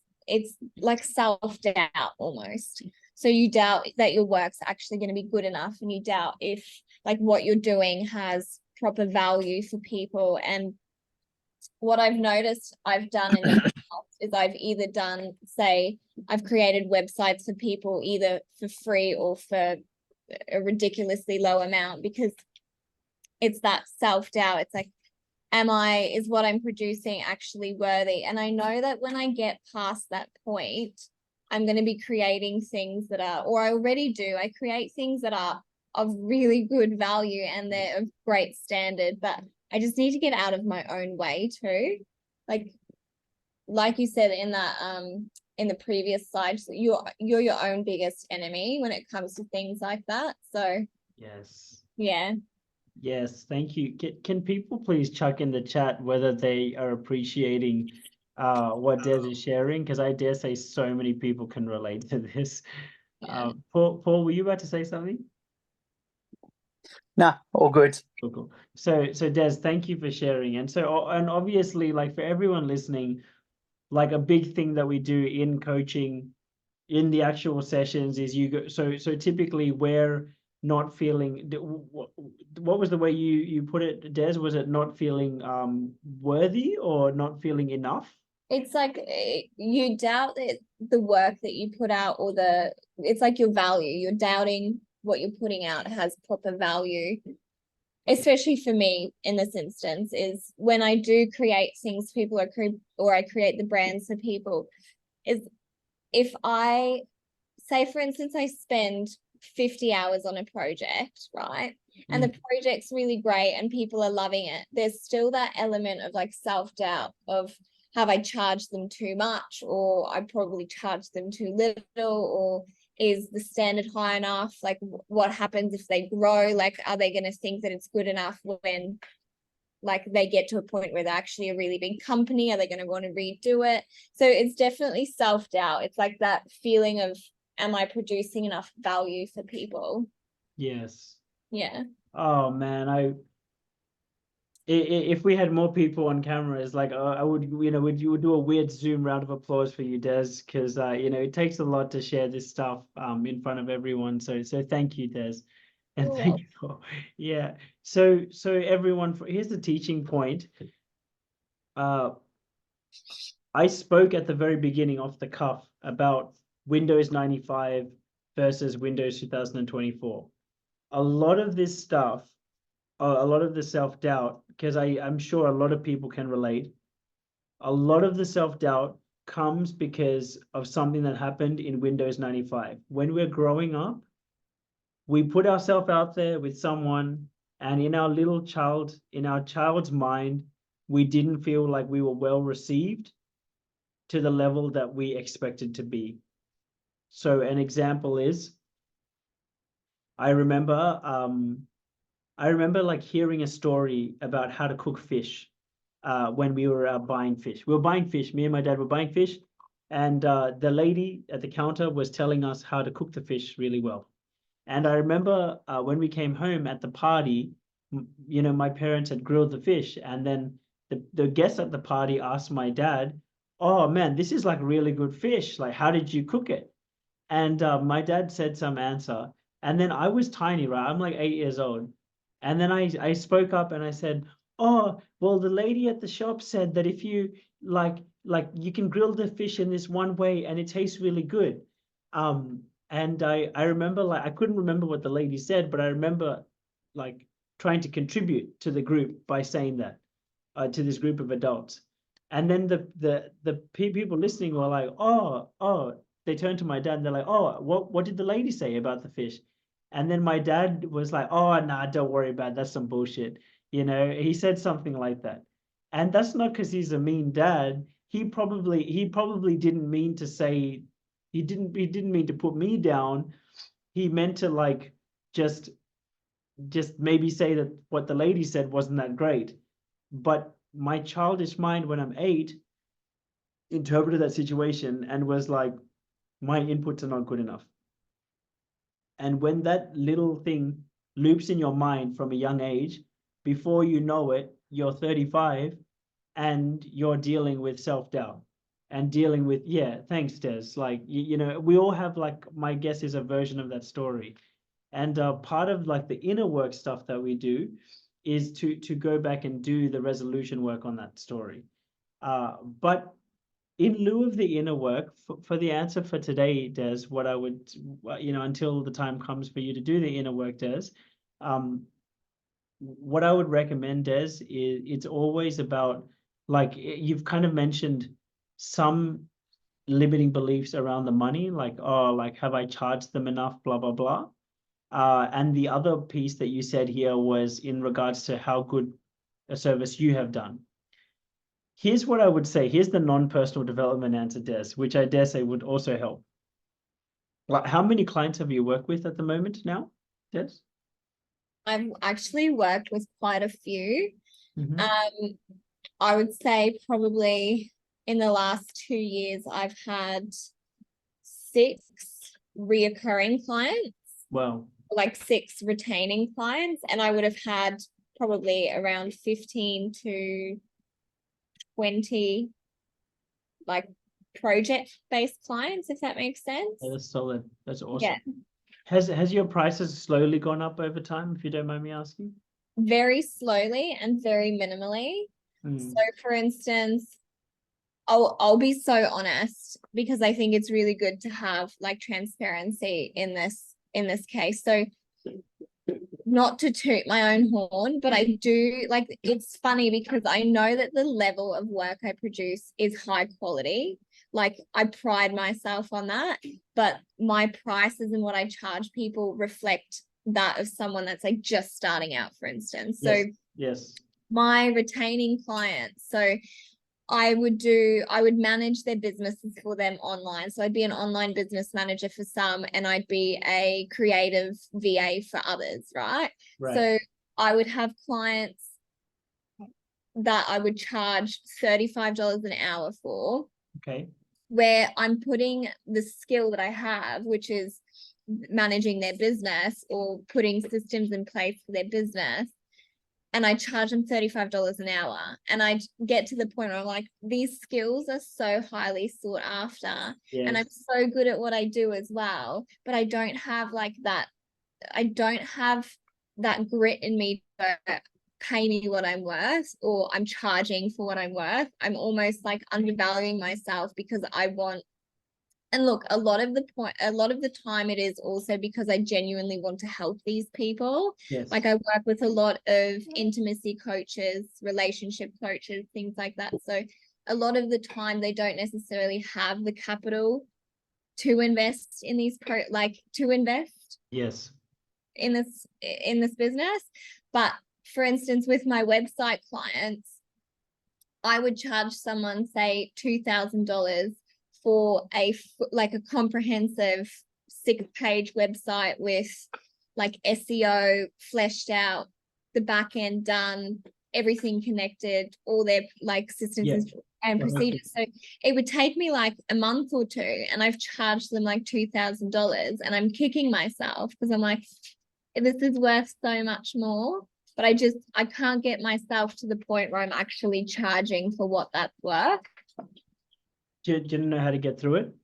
like self-doubt almost. So you doubt that your work's actually going to be good enough, and you doubt if like what you're doing has proper value for people. And what I've noticed I've done in the past is I've either done, say, I've created websites for people either for free or for a ridiculously low amount, because it's that self-doubt. It's like, is what I'm producing actually worthy? And I know that when I get past that point, I'm going to be creating things that are, or I already do, I create things that are of really good value and they're of great standard, but I just need to get out of my own way too. Like you said in the previous slide, so you're your own biggest enemy when it comes to things like that. So Yes. yeah. Yes, thank you. Can people please chuck in the chat whether they are appreciating what Des is sharing? Because I dare say so many people can relate to this. Yeah. Paul, were you about to say something? No, all good. Cool, cool. So Des, thank you for sharing. And so, and obviously, like for everyone listening, like a big thing that we do in coaching, in the actual sessions is you go. So typically we're not feeling. What was the way you put it, Des? Was it not feeling worthy or not feeling enough? It's like you doubt that the work that you put out, or it's like your value. You're doubting what you're putting out has proper value. Especially for me in this instance, is when I do create things for people, or I create the brands for people, is if I say, for instance, I spend 50 hours on a project, right? And the project's really great and people are loving it. There's still that element of like self-doubt of, have I charged them too much, or I probably charged them too little, or is the standard high enough? Like what happens if they grow? Like, are they going to think that it's good enough when like they get to a point where they're actually a really big company? Are they going to want to redo it? So it's definitely self-doubt. It's like that feeling of, am I producing enough value for people? Yes. Yeah. Oh man, if we had more people on cameras, like I would, you would do a weird Zoom round of applause for you, Des, because it takes a lot to share this stuff in front of everyone. So thank you, Des, and You're thank you for So everyone, here's the teaching point. I spoke at the very beginning off the cuff about Windows 95 versus Windows 2024. A lot of this stuff, a lot of the self-doubt, because I'm sure a lot of people can relate. A lot of the self-doubt comes because of something that happened in Windows 95. When we're growing up, we put ourselves out there with someone, and in our child's mind, we didn't feel like we were well received to the level that we expected to be. So an example is, I remember like hearing a story about how to cook fish when we were buying fish. We were buying fish. Me and my dad were buying fish, and the lady at the counter was telling us how to cook the fish really well. And I remember when we came home at the party, my parents had grilled the fish, and then the guests at the party asked my dad, "Oh man, this is like really good fish. Like, how did you cook it?" And my dad said some answer, and then I was tiny, right? I'm like 8 years old, and then I spoke up and I said, "Oh, well, the lady at the shop said that if you like you can grill the fish in this one way and it tastes really good." And I remember, like, I couldn't remember what the lady said, but I remember like trying to contribute to the group by saying that to this group of adults. And then the people listening were like, oh, they turned to my dad and they're like, oh, what did the lady say about the fish? And then my dad was like, oh, nah, don't worry about it. That's some bullshit. You know, he said something like that. And that's not because he's a mean dad. He probably didn't mean to say, he didn't mean to put me down. He meant to like just maybe say that what the lady said wasn't that great. But my childish mind when I'm 8 interpreted that situation and was like, my inputs are not good enough. And when that little thing loops in your mind from a young age, before you know it, you're 35 and you're dealing with self-doubt and dealing with, yeah, thanks, Des. Like, you know, we all have, like, my guess is a version of that story. And part of like the inner work stuff that we do is to go back and do the resolution work on that story. But in lieu of the inner work, for the answer for today, Des, what I would, you know, until the time comes for you to do the inner work, Des, what I would recommend, Des, is it's always about, like, you've kind of mentioned some limiting beliefs around the money, like, oh, like, have I charged them enough, blah, blah, blah. And the other piece that you said here was in regards to how good a service you have done. Here's what I would say. Here's the non-personal development answer, Des, which I dare say would also help. Like, how many clients have you worked with at the moment now, Des? I've actually worked with quite a few. Mhm. I would say probably in the last 2 years, I've had 6 reoccurring clients, Well, like 6 retaining clients, and I would have had probably around 15 to 20 like project-based clients, if that makes sense. that's solid. That's awesome. Yeah, Has your prices slowly gone up over time, if you don't mind me asking? very slowly and very minimally. Mm. So for instance, I'll be so honest because I think it's really good to have like transparency in this case. So not to toot my own horn, but I do, like, it's funny because I know that the level of work I produce is high quality. Like, I pride myself on that, but my prices and what I charge people reflect that of someone that's like just starting out, for instance. So Yes. my retaining clients, so I would manage their businesses for them online. So I'd be an online business manager for some, and I'd be a creative VA for others, right? Right. So I would have clients that I would charge $35 an hour for, Okay. where I'm putting the skill that I have, which is managing their business or putting systems in place for their business, and I charge them $35 an hour. And I get to the point where I'm like, these skills are so highly sought after. Yes. And I'm so good at what I do as well. But I don't have like that. I don't have that grit in me to pay me what I'm worth, or I'm charging for what I'm worth. I'm almost like undervaluing myself because I want. And look, a lot of the time it is also because I genuinely want to help these people. Yes. Like, I work with a lot of intimacy coaches, relationship coaches, things like that. So a lot of the time they don't necessarily have the capital to invest in these Yes. in this business. But for instance, with my website clients, I would charge someone, say, $2,000 for a comprehensive 6-page website with like SEO fleshed out, the back end done, everything connected, all their like systems and procedures. So it would take me like a month or 2, and I've charged them like $2,000, and I'm kicking myself because I'm like, this is worth so much more. But I can't get myself to the point where I'm actually charging for what that's worth. Do you know how to get through it?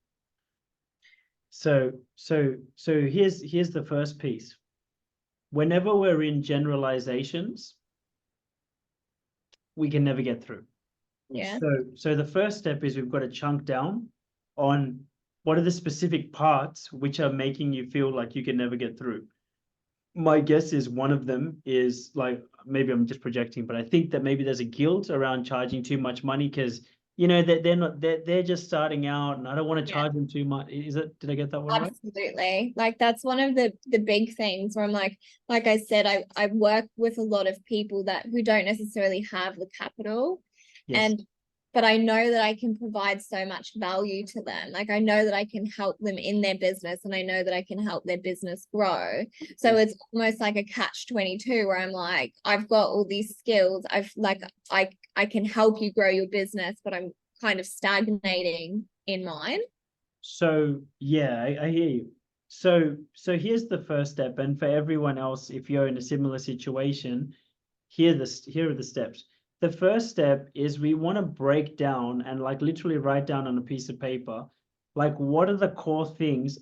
So here's the first piece. Whenever we're in generalizations, we can never get through. Yeah. So the first step is we've got to chunk down on what are the specific parts which are making you feel like you can never get through? My guess is one of them is like, maybe I'm just projecting, but I think that maybe there's a guilt around charging too much money because, you know, that they're just starting out and I don't want to Yeah. charge them too much. Did I get that one right? Absolutely. Like that's one of the big things where I'm like I said, I work with a lot of people who don't necessarily have the capital. Yes. But I know that I can provide so much value to them. Like I know that I can help them in their business and I know that I can help their business grow. So Yes. it's almost like a catch-22 where I'm like, I've got all these skills. I can help you grow your business, but I'm kind of stagnating in mine. So yeah, I hear you. So here's the first step, and for everyone else, if you're in a similar situation, here are the steps. The first step is we want to break down and like literally write down on a piece of paper, like what are the core things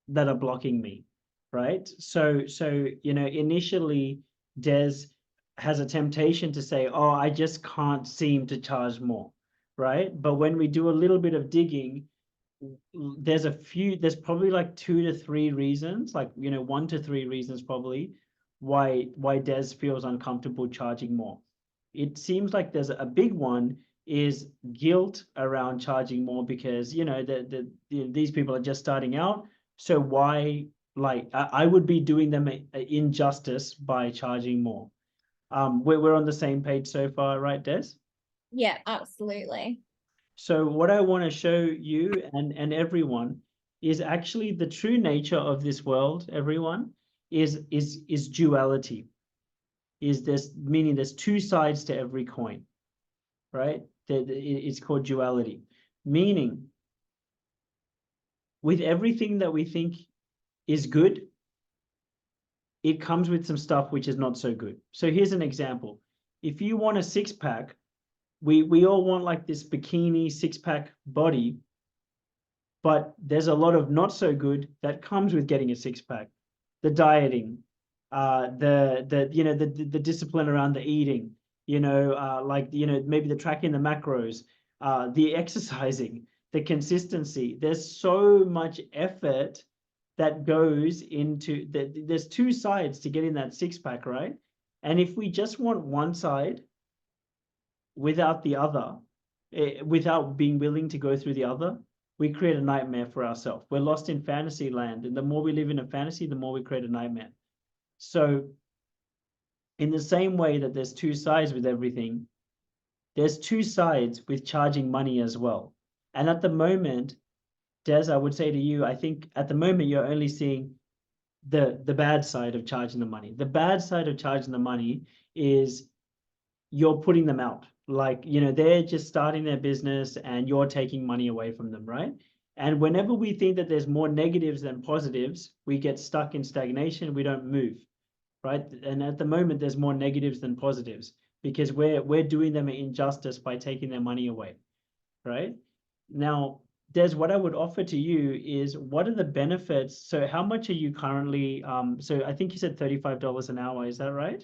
that are blocking me, right? So you know, initially Des has a temptation to say, oh, I just can't seem to charge more, right? But when we do a little bit of digging, there's probably like 2 to 3 reasons, like, you know, 1 to 3 reasons probably why Des feels uncomfortable charging more. It seems like there's a big one is guilt around charging more because, you know, these people are just starting out. So why, like, I would be doing them a injustice by charging more. We're on the same page so far, right, Des? Yeah, absolutely. So what I want to show you and everyone is actually the true nature of this world, everyone, is duality. Is this meaning there's 2 sides to every coin, right? It's called duality, meaning with everything that we think is good, it comes with some stuff which is not so good. So here's an example. If you want a 6-pack, we all want like this bikini 6-pack body, but there's a lot of not so good that comes with getting a 6-pack. The dieting, the you know, the discipline around the eating, you know, like, you know, maybe the tracking the macros, the exercising, the consistency. There's so much effort that goes into there's 2 sides to getting that 6-pack, right? And if we just want one side without the other, without being willing to go through the other, we create a nightmare for ourselves. We're lost in fantasy land. And the more we live in a fantasy, the more we create a nightmare. So in the same way that there's 2 sides with everything, there's 2 sides with charging money as well. And at the moment, Des, I would say to you, I think at the moment you're only seeing the bad side of charging the money. The bad side of charging the money is you're putting them out. Like, you know, they're just starting their business and you're taking money away from them, right? And whenever we think that there's more negatives than positives, we get stuck in stagnation, we don't move, right? And at the moment, there's more negatives than positives because we're doing them an injustice by taking their money away, right? Now, Des, what I would offer to you is what are the benefits? So how much are you currently, so I think you said $35 an hour, is that right?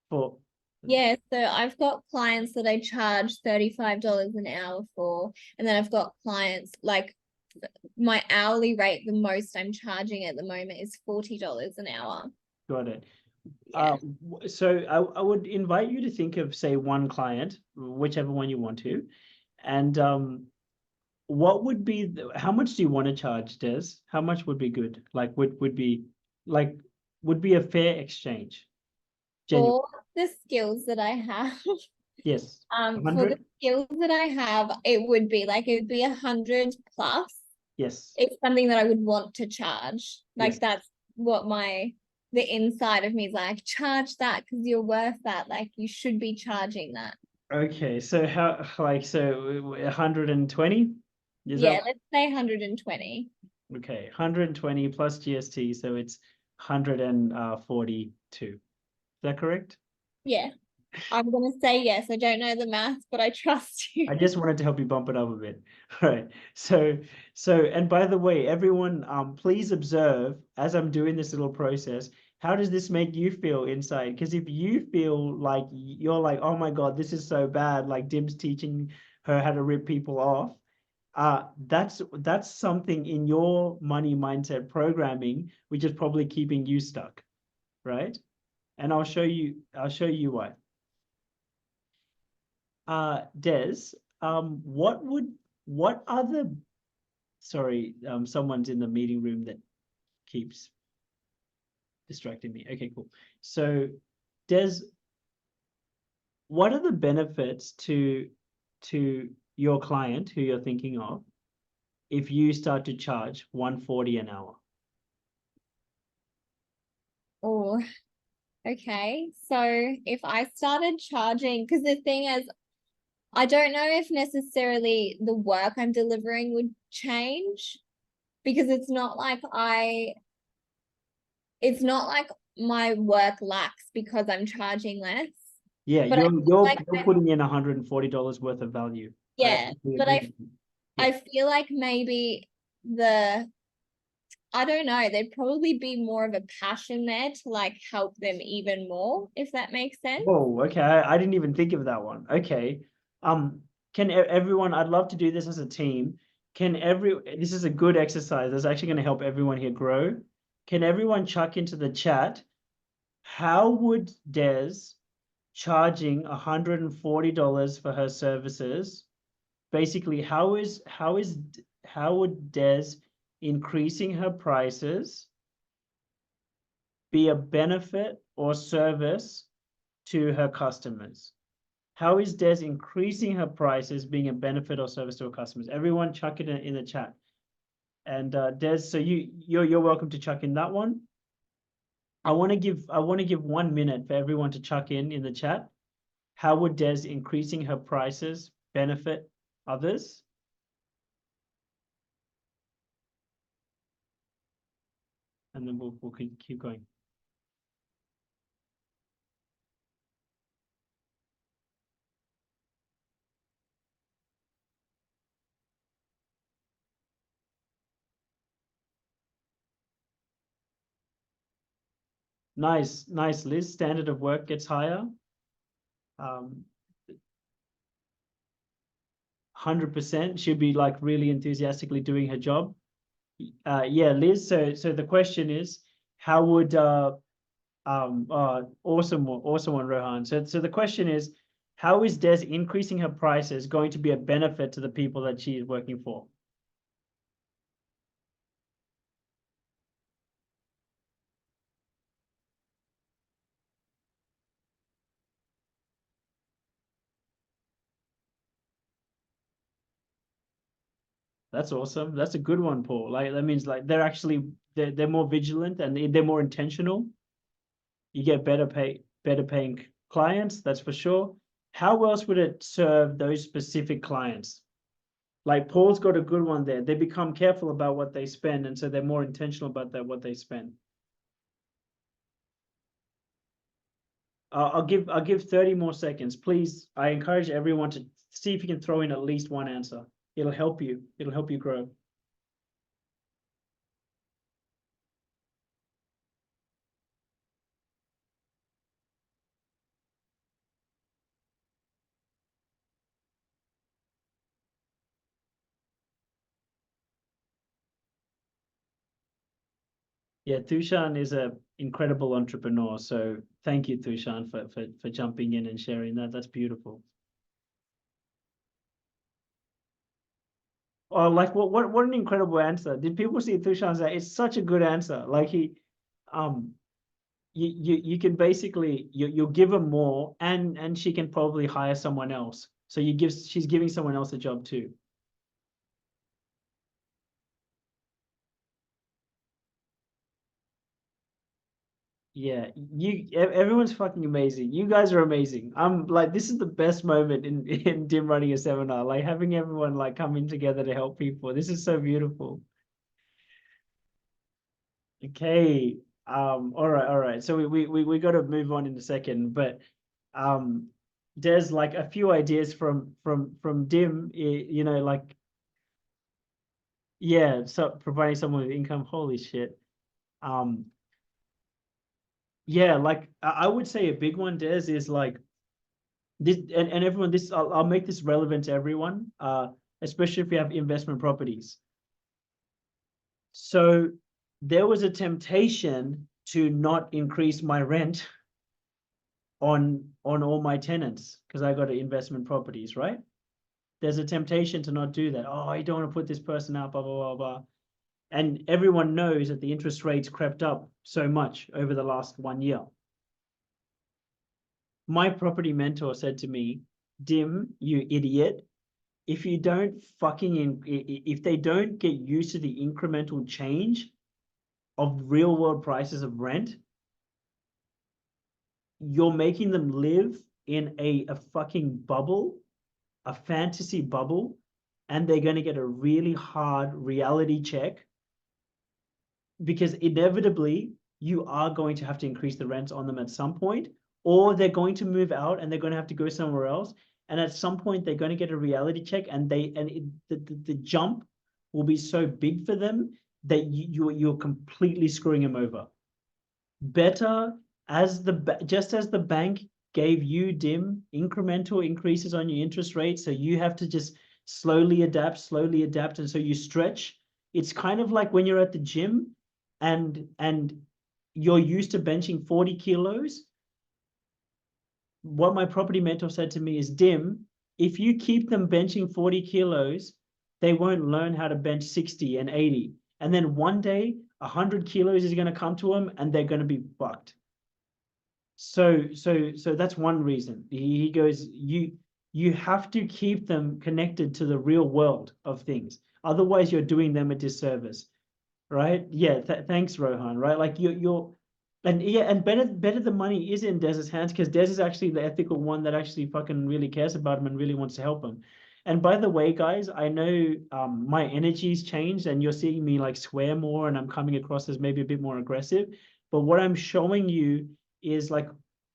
For Yeah, so I've got clients that I charge $35 an hour for, and then I've got clients like my hourly rate, the most I'm charging at the moment is $40 an hour. Got it. Yeah. So I would invite you to think of, say, one client, whichever one you want to, and what would be how much do you want to charge, Des? How much would be good? Like would be like would be a fair exchange? Genuine. For the skills that I have, Yes. for the 100? skills that I have, it would be 100 plus. Yes. It's something that I would want to charge. Like Yes. that's what the inside of me is like, charge that because you're worth that. Like you should be charging that. Okay. So how so 120? Is Yeah, that let's say 120. okay? 120 plus GST, so it's 142. Is that correct? Yeah. I'm gonna say yes. I don't know the math, but I trust you. I just wanted to help you bump it up a bit. All right. So, and by the way, everyone, please observe as I'm doing this little process, how does this make you feel inside? Because if you feel like you're like, oh my God, this is so bad, like Dim's teaching her how to rip people off, that's something in your money mindset programming, which is probably keeping you stuck, right? And I'll show you why. Des, what other, sorry, someone's in the meeting room that keeps distracting me. Okay, cool. So Des, what are the benefits to your client who you're thinking of if you start to charge $140 an hour? Oh, okay. So if I started charging, because the thing is, I don't know if necessarily the work I'm delivering would change, because it's not like my work lacks because I'm charging less. Yeah, But I feel you're like putting in $140 worth of value. Yeah, absolutely but agree with you. Yeah. I feel like maybe I don't know, there'd probably be more of a passion there to like help them even more, if that makes sense. Oh, okay. I didn't even think of that one. Okay. Can everyone, I'd love to do this as a team. This is a good exercise that's actually going to help everyone here grow. Can everyone chuck into the chat, how would Des charging $140 for her services, basically how would Des increasing her prices be a benefit or service to her customers? How is Des increasing her prices being a benefit or service to her customers? Everyone chuck it in the chat. And Des, so you're welcome to chuck in that one. I want to give 1 minute for everyone to chuck in the chat. How would Des increasing her prices benefit others? And then we'll keep going. Nice, Liz. Standard of work gets higher. 100%. She'd be like really enthusiastically doing her job. Yeah, Liz. So the question is, how would awesome one, Rohan. So the question is, how is Des increasing her prices going to be a benefit to the people that she is working for? That's awesome. That's a good one, Paul. Like that means like they're more vigilant and they're more intentional. You get better paying clients, that's for sure. How else would it serve those specific clients? Like Paul's got a good one there. They become careful about what they spend, and so they're more intentional about what they spend. I'll give 30 more seconds. Please, I encourage everyone to see if you can throw in at least one answer. It'll help you. It'll help you grow. Yeah, Tushan is an incredible entrepreneur. So thank you, Tushan, for jumping in and sharing that. That's beautiful. Oh, like what an incredible answer. Did people see Tushan's? It's such a good answer. Like you can basically you'll give her more and she can probably hire someone else. So she's giving someone else a job too. Yeah, everyone's fucking amazing. You guys are amazing. I'm like, this is the best moment in Dim running a seminar, like having everyone like coming together to help people. This is so beautiful. Okay. All right. So we got to move on in a second, but there's like a few ideas from Dim, you know, like yeah, so providing someone with income. Holy shit. Yeah, like I would say a big one, Des, is like this, and everyone, I'll make this relevant to everyone. especially if you have investment properties. So there was a temptation to not increase my rent on all my tenants because I got investment properties, right? There's a temptation to not do that. Oh, I don't want to put this person out, blah, blah, blah, blah. And everyone knows that the interest rates crept up so much over the last 1 year. My property mentor said to me, Dim, you idiot, if you don't if they don't get used to the incremental change of real world prices of rent, you're making them live in a fucking bubble, a fantasy bubble, and they're going to get a really hard reality check because inevitably you are going to have to increase the rents on them at some point, or they're going to move out and they're going to have to go somewhere else. And at some point they're going to get a reality check, and the jump will be so big for them that you're completely screwing them over. Better just as the bank gave you, Dim, incremental increases on your interest rate, so you have to just slowly adapt, and so you stretch. It's kind of like when you're at the gym and you're used to benching 40 kilos. What my property mentor said to me is, Dim, if you keep them benching 40 kilos, they won't learn how to bench 60 and 80. And then one day, 100 kilos is going to come to them and they're going to be fucked. So that's one reason. He goes, you have to keep them connected to the real world of things. Otherwise, you're doing them a disservice, right? Yeah, thanks, Rohan, right? Like and better the money is in Dez's hands, because Dez is actually the ethical one that actually fucking really cares about him and really wants to help him. And by the way, guys, I know my energy's changed and you're seeing me like swear more and I'm coming across as maybe a bit more aggressive. But what I'm showing you is like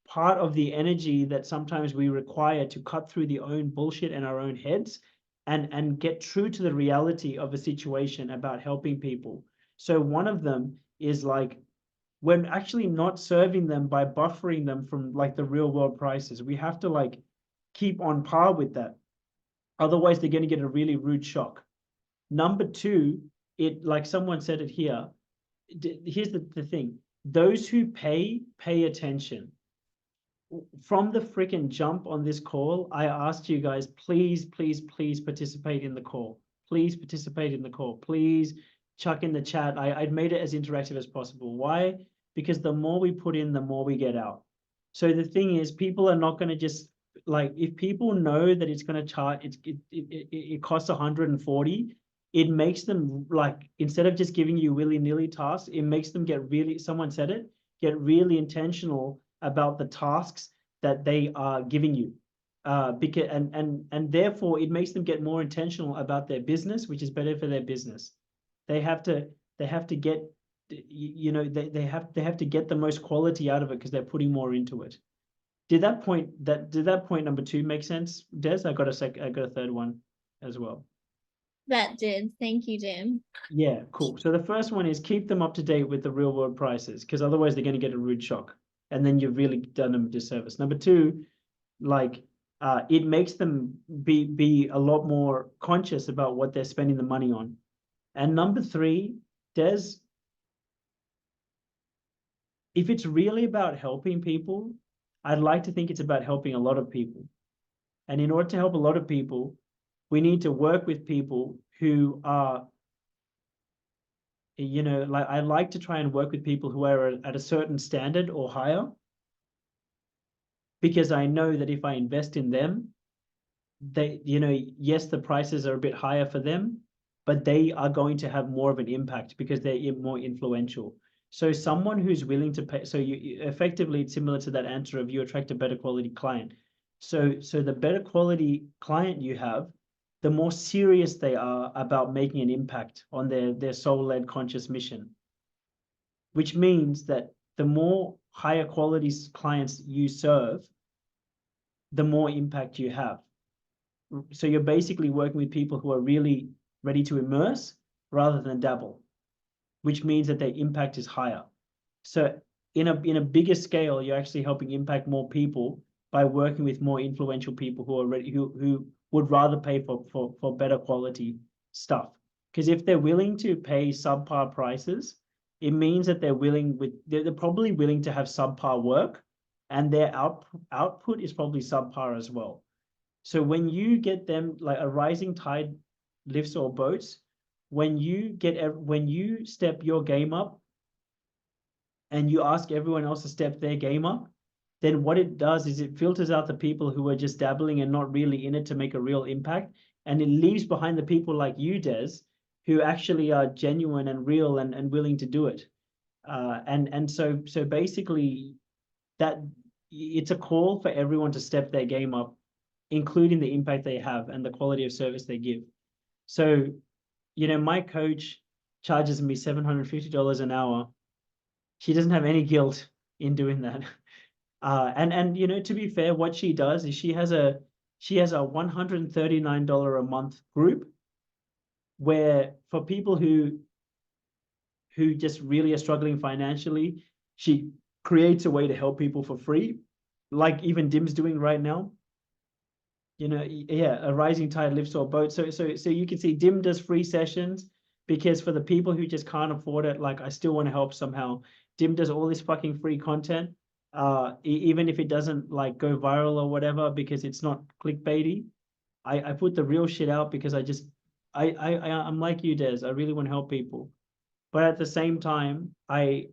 part of the energy that sometimes we require to cut through the own bullshit in our own heads and get true to the reality of a situation about helping people. So one of them is like, we're actually not serving them by buffering them from like the real world prices. We have to like keep on par with that. Otherwise, they're going to get a really rude shock. Number two, like someone said it here. Here's the thing. Those who pay attention. From the freaking jump on this call, I asked you guys, please participate in the call. Please participate in the call. Please chuck in the chat. I'd made it as interactive as possible. Why? Because the more we put in, the more we get out. So the thing is, people are not going to just like, if people know that it's going to charge, it costs 140, it makes them like, instead of just giving you willy-nilly tasks, it makes them get really, someone said it, get really intentional about the tasks that they are giving you. Because and therefore it makes them get more intentional about their business, which is better for their business. They have to get, you know, they have to get the most quality out of it because they're putting more into it. Did that point number two make sense, Des? I got a third one as well. That did. Thank you, Dim. Yeah, cool. So the first one is keep them up to date with the real world prices, because otherwise they're going to get a rude shock. And then you've really done them a disservice. Number two, like it makes them be a lot more conscious about what they're spending the money on. And number three, Des, if it's really about helping people, I'd like to think it's about helping a lot of people. And in order to help a lot of people, we need to work with people who are, you know, like I like to try and work with people who are at a certain standard or higher, because I know that if I invest in them, they, you know, yes, the prices are a bit higher for them, but they are going to have more of an impact because they're more influential. So someone who's willing to pay, so you effectively, it's similar to that answer of you attract a better quality client. So the better quality client you have, the more serious they are about making an impact on their soul-led conscious mission. Which means that the more higher quality clients you serve, the more impact you have. So you're basically working with people who are really ready to immerse rather than dabble, which means that their impact is higher. So in a bigger scale, you're actually helping impact more people by working with more influential people who are ready, who would rather pay for better quality stuff. Because if they're willing to pay subpar prices, it means that they're probably willing to have subpar work, and their output is probably subpar as well. So when you get them, like a rising tide lifts all boats, when you step your game up and you ask everyone else to step their game up, then what it does is it filters out the people who are just dabbling and not really in it to make a real impact. And it leaves behind the people like you, Des, who actually are genuine and real and willing to do it. So basically that it's a call for everyone to step their game up, including the impact they have and the quality of service they give. So, you know, my coach charges me $750 an hour. She doesn't have any guilt in doing that. And you know, to be fair, what she does is she has a $139 a month group where for people who just really are struggling financially, she creates a way to help people for free, like even Dim's doing right now. You know, yeah, a rising tide lifts all boats. So you can see Dim does free sessions because for the people who just can't afford it, like I still want to help somehow. Dim does all this fucking free content, even if it doesn't like go viral or whatever, because it's not clickbaity. I put the real shit out because I'm like you, Des. I really want to help people, but at the same time, I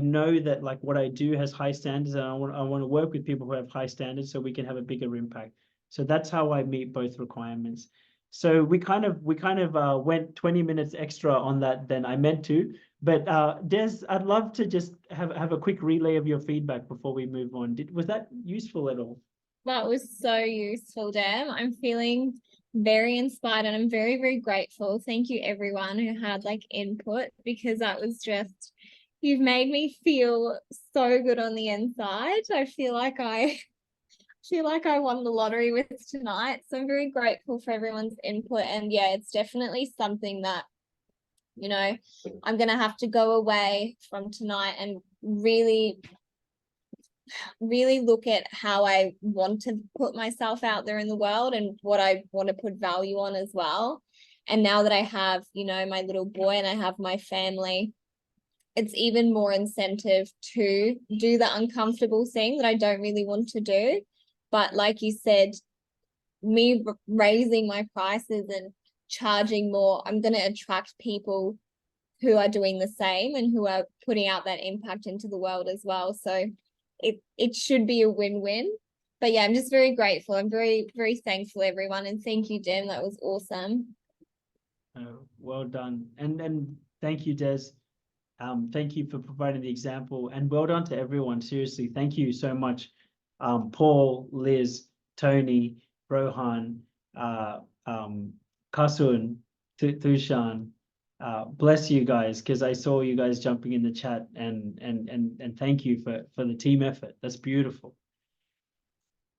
know that like what I do has high standards, and I want to work with people who have high standards so we can have a bigger impact. So that's how I meet both requirements. So we kind of went 20 minutes extra on that than I meant to. But Des, I'd love to just have a quick relay of your feedback before we move on. Was that useful at all? That was so useful, Dan. I'm feeling very inspired and I'm very, very grateful. Thank you everyone who had like input, because that was just, you've made me feel so good on the inside. I feel like I won the lottery with tonight. So I'm very grateful for everyone's input. And yeah, it's definitely something that, you know, I'm going to have to go away from tonight and really look at how I want to put myself out there in the world and what I want to put value on as well. And now that I have, you know, my little boy and I have my family, it's even more incentive to do the uncomfortable thing that I don't really want to do. But like you said, me raising my prices and charging more, I'm going to attract people who are doing the same and who are putting out that impact into the world as well. So it should be a win-win. But yeah, I'm just very grateful. I'm very, very thankful, everyone. And thank you, Dim. That was awesome. Well done. And thank you, Des. Thank you for providing the example, and well done to everyone. Seriously, thank you so much. Paul, Liz, Tony, Rohan, Kasun, Thushan. Bless you guys, because I saw you guys jumping in the chat, and thank you for the team effort. That's beautiful.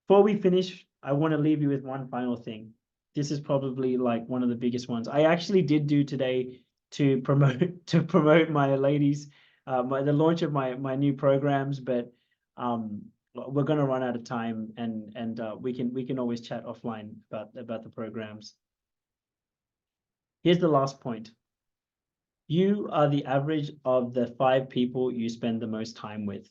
Before we finish, I want to leave you with one final thing. This is probably like one of the biggest ones. I actually did do today to promote my ladies, the launch of my new programs, but we're going to run out of time, and we can always chat offline about the programs. Here's the last point. You are the average of the 5 people you spend the most time with.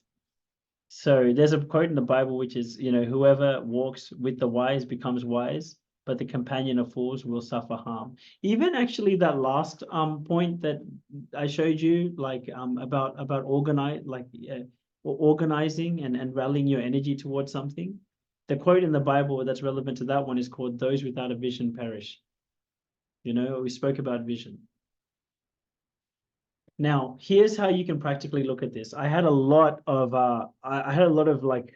So there's a quote in the Bible which is, you know, whoever walks with the wise becomes wise, but the companion of fools will suffer harm. Even actually that last point that I showed you, like about organizing and rallying your energy towards something. The quote in the Bible that's relevant to that one is called "Those without a vision perish." You know, we spoke about vision. Now, here's how you can practically look at this. I had a lot of like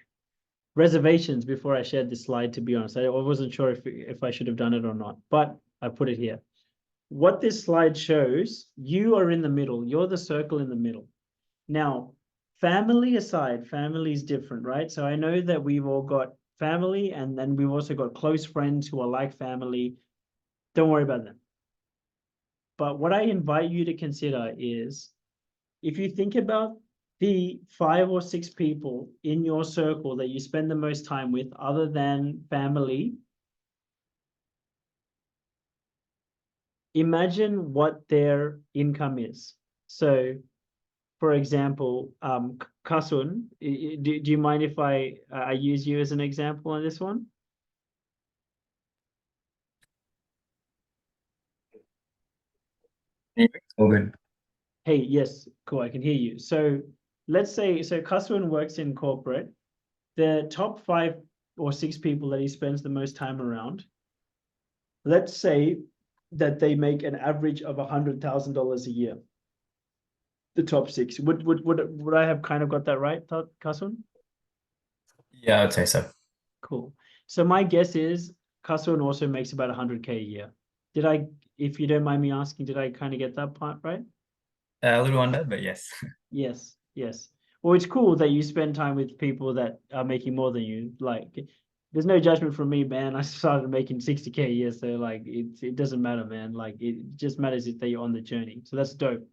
reservations before I shared this slide, to be honest. I wasn't sure if I should have done it or not, but I put it here. What this slide shows, you are in the middle. You're the circle in the middle. Now, family aside, family is different, right? So I know that we've all got family, and then we've also got close friends who are like family. Don't worry about them. But what I invite you to consider is, if you think about the 5 or 6 people in your circle that you spend the most time with, other than family, imagine what their income is. So, for example, Kasun, do you mind if I use you as an example on this one? All good. Hey, yes, cool, I can hear you. So let's say, so Kasun works in corporate. The top 5 or 6 people that he spends the most time around, let's say that they make an average of $100,000 a year. The top 6. Would I have kind of got that right, Kasun? Yeah, I'd say so. Cool. So my guess is Kasun also makes about 100K a year. Did I, if you don't mind me asking, did I kind of get that part right? A little under, but yes. Yes, yes. Well, it's cool that you spend time with people that are making more than you. Like, there's no judgment from me, man. I started making 60K a year, so like it doesn't matter, man. Like it just matters if they're on the journey. So that's dope.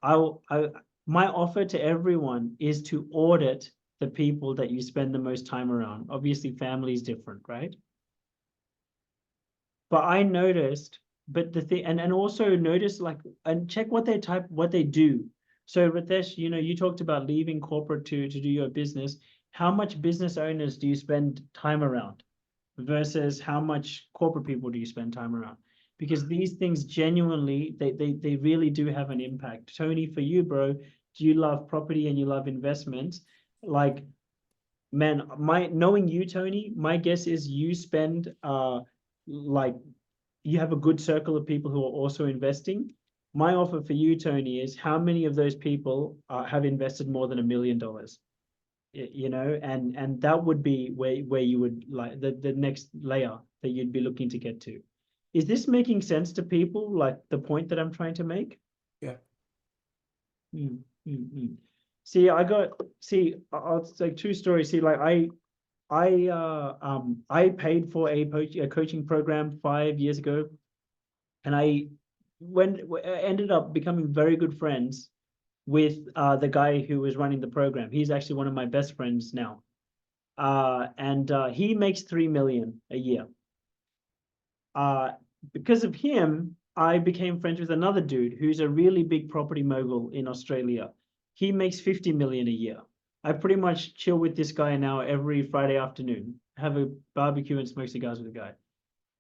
My offer to everyone is to audit the people that you spend the most time around. Obviously, family is different, right? But I noticed, but the thing, and also notice like, and check what they do. So Ritesh, you know, you talked about leaving corporate to do your business. How much business owners do you spend time around versus how much corporate people do you spend time around? Because these things genuinely, they really do have an impact. Tony, for you, bro, do you love property and you love investments? Like, man, knowing you, Tony, my guess is you spend like you have a good circle of people who are also investing. My offer for you, Tony, is how many of those people have invested more than $1 million? You know, and that would be where you would like the next layer that you'd be looking to get to. Is this making sense to people? Like the point that I'm trying to make? Yeah. See, I'll like true story. See, like I paid for a coaching program 5 years ago, and I ended up becoming very good friends with the guy who was running the program. He's actually one of my best friends now, and he makes 3 million a year. Because of him, I became friends with another dude who's a really big property mogul in Australia. He makes 50 million a year. I pretty much chill with this guy now every Friday afternoon, have a barbecue and smoke cigars with the guy,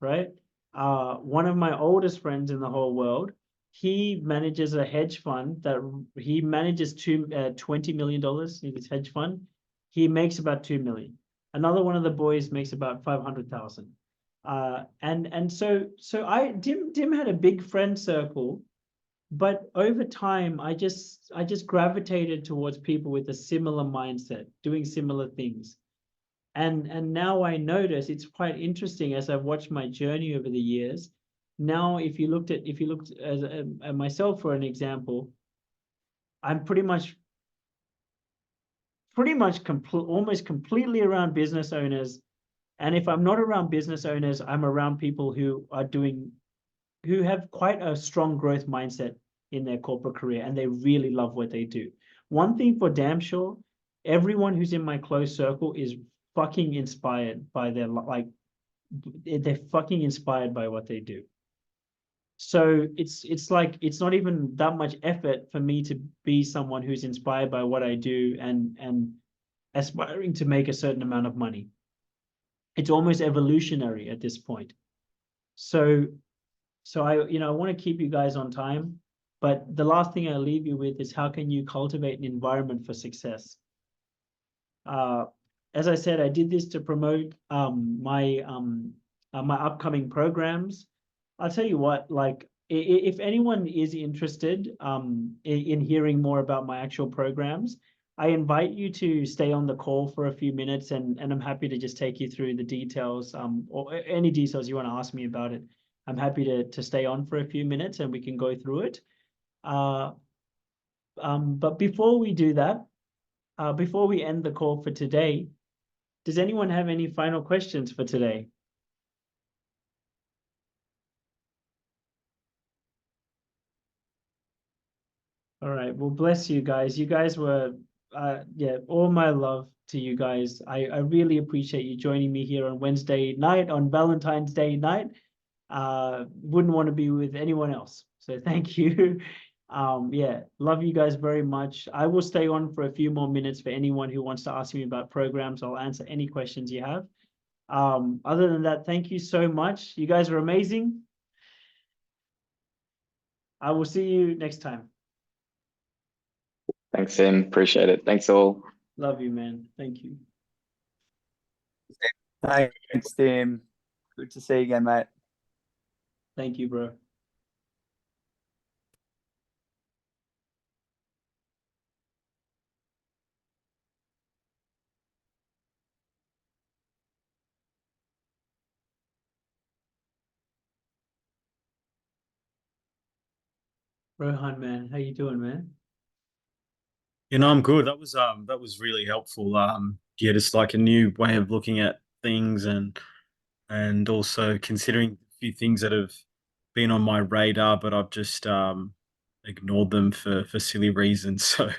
right? One of my oldest friends in the whole world, he manages a hedge fund that he manages $20 million in his hedge fund. He makes about 2 million. Another one of the boys makes about 500,000. And so Dim had a big friend circle, but over time I just gravitated towards people with a similar mindset, doing similar things. And now I notice it's quite interesting as I've watched my journey over the years. Now, if you looked at myself for an example, I'm pretty much almost completely around business owners. And if I'm not around business owners, I'm around people who have quite a strong growth mindset in their corporate career, and they really love what they do. One thing for damn sure, everyone who's in my close circle is fucking inspired by they're fucking inspired by what they do. So it's like, it's not even that much effort for me to be someone who's inspired by what I do and aspiring to make a certain amount of money. It's almost evolutionary at this point. So I want to keep you guys on time, but the last thing I leave you with is how can you cultivate an environment for success? As I said, I did this to promote my upcoming programs. I'll tell you what, like if anyone is interested in hearing more about my actual programs, I invite you to stay on the call for a few minutes, and I'm happy to just take you through the details, or any details you want to ask me about it. I'm happy to stay on for a few minutes and we can go through it. But before we do that, before we end the call for today, does anyone have any final questions for today? All right, well, bless you guys. You guys were, yeah, all my love to you guys. I really appreciate you joining me here on Wednesday night, on Valentine's Day night. wouldn't want to be with anyone else. So thank you. Yeah, love you guys very much. I will stay on for a few more minutes for anyone who wants to ask me about programs. I'll answer any questions you have. Other than that, thank you so much. You guys are amazing. I will see you next time. Thanks, Tim. Appreciate it. Thanks all. Love you, man. Thank you. Thanks, Tim. Good to see you again, mate. Thank you, bro. Rohan, man, how you doing, man? I'm good. That was really helpful. Yeah, just like a new way of looking at things, and also considering a few things that have been on my radar, but I've just ignored them for silly reasons. So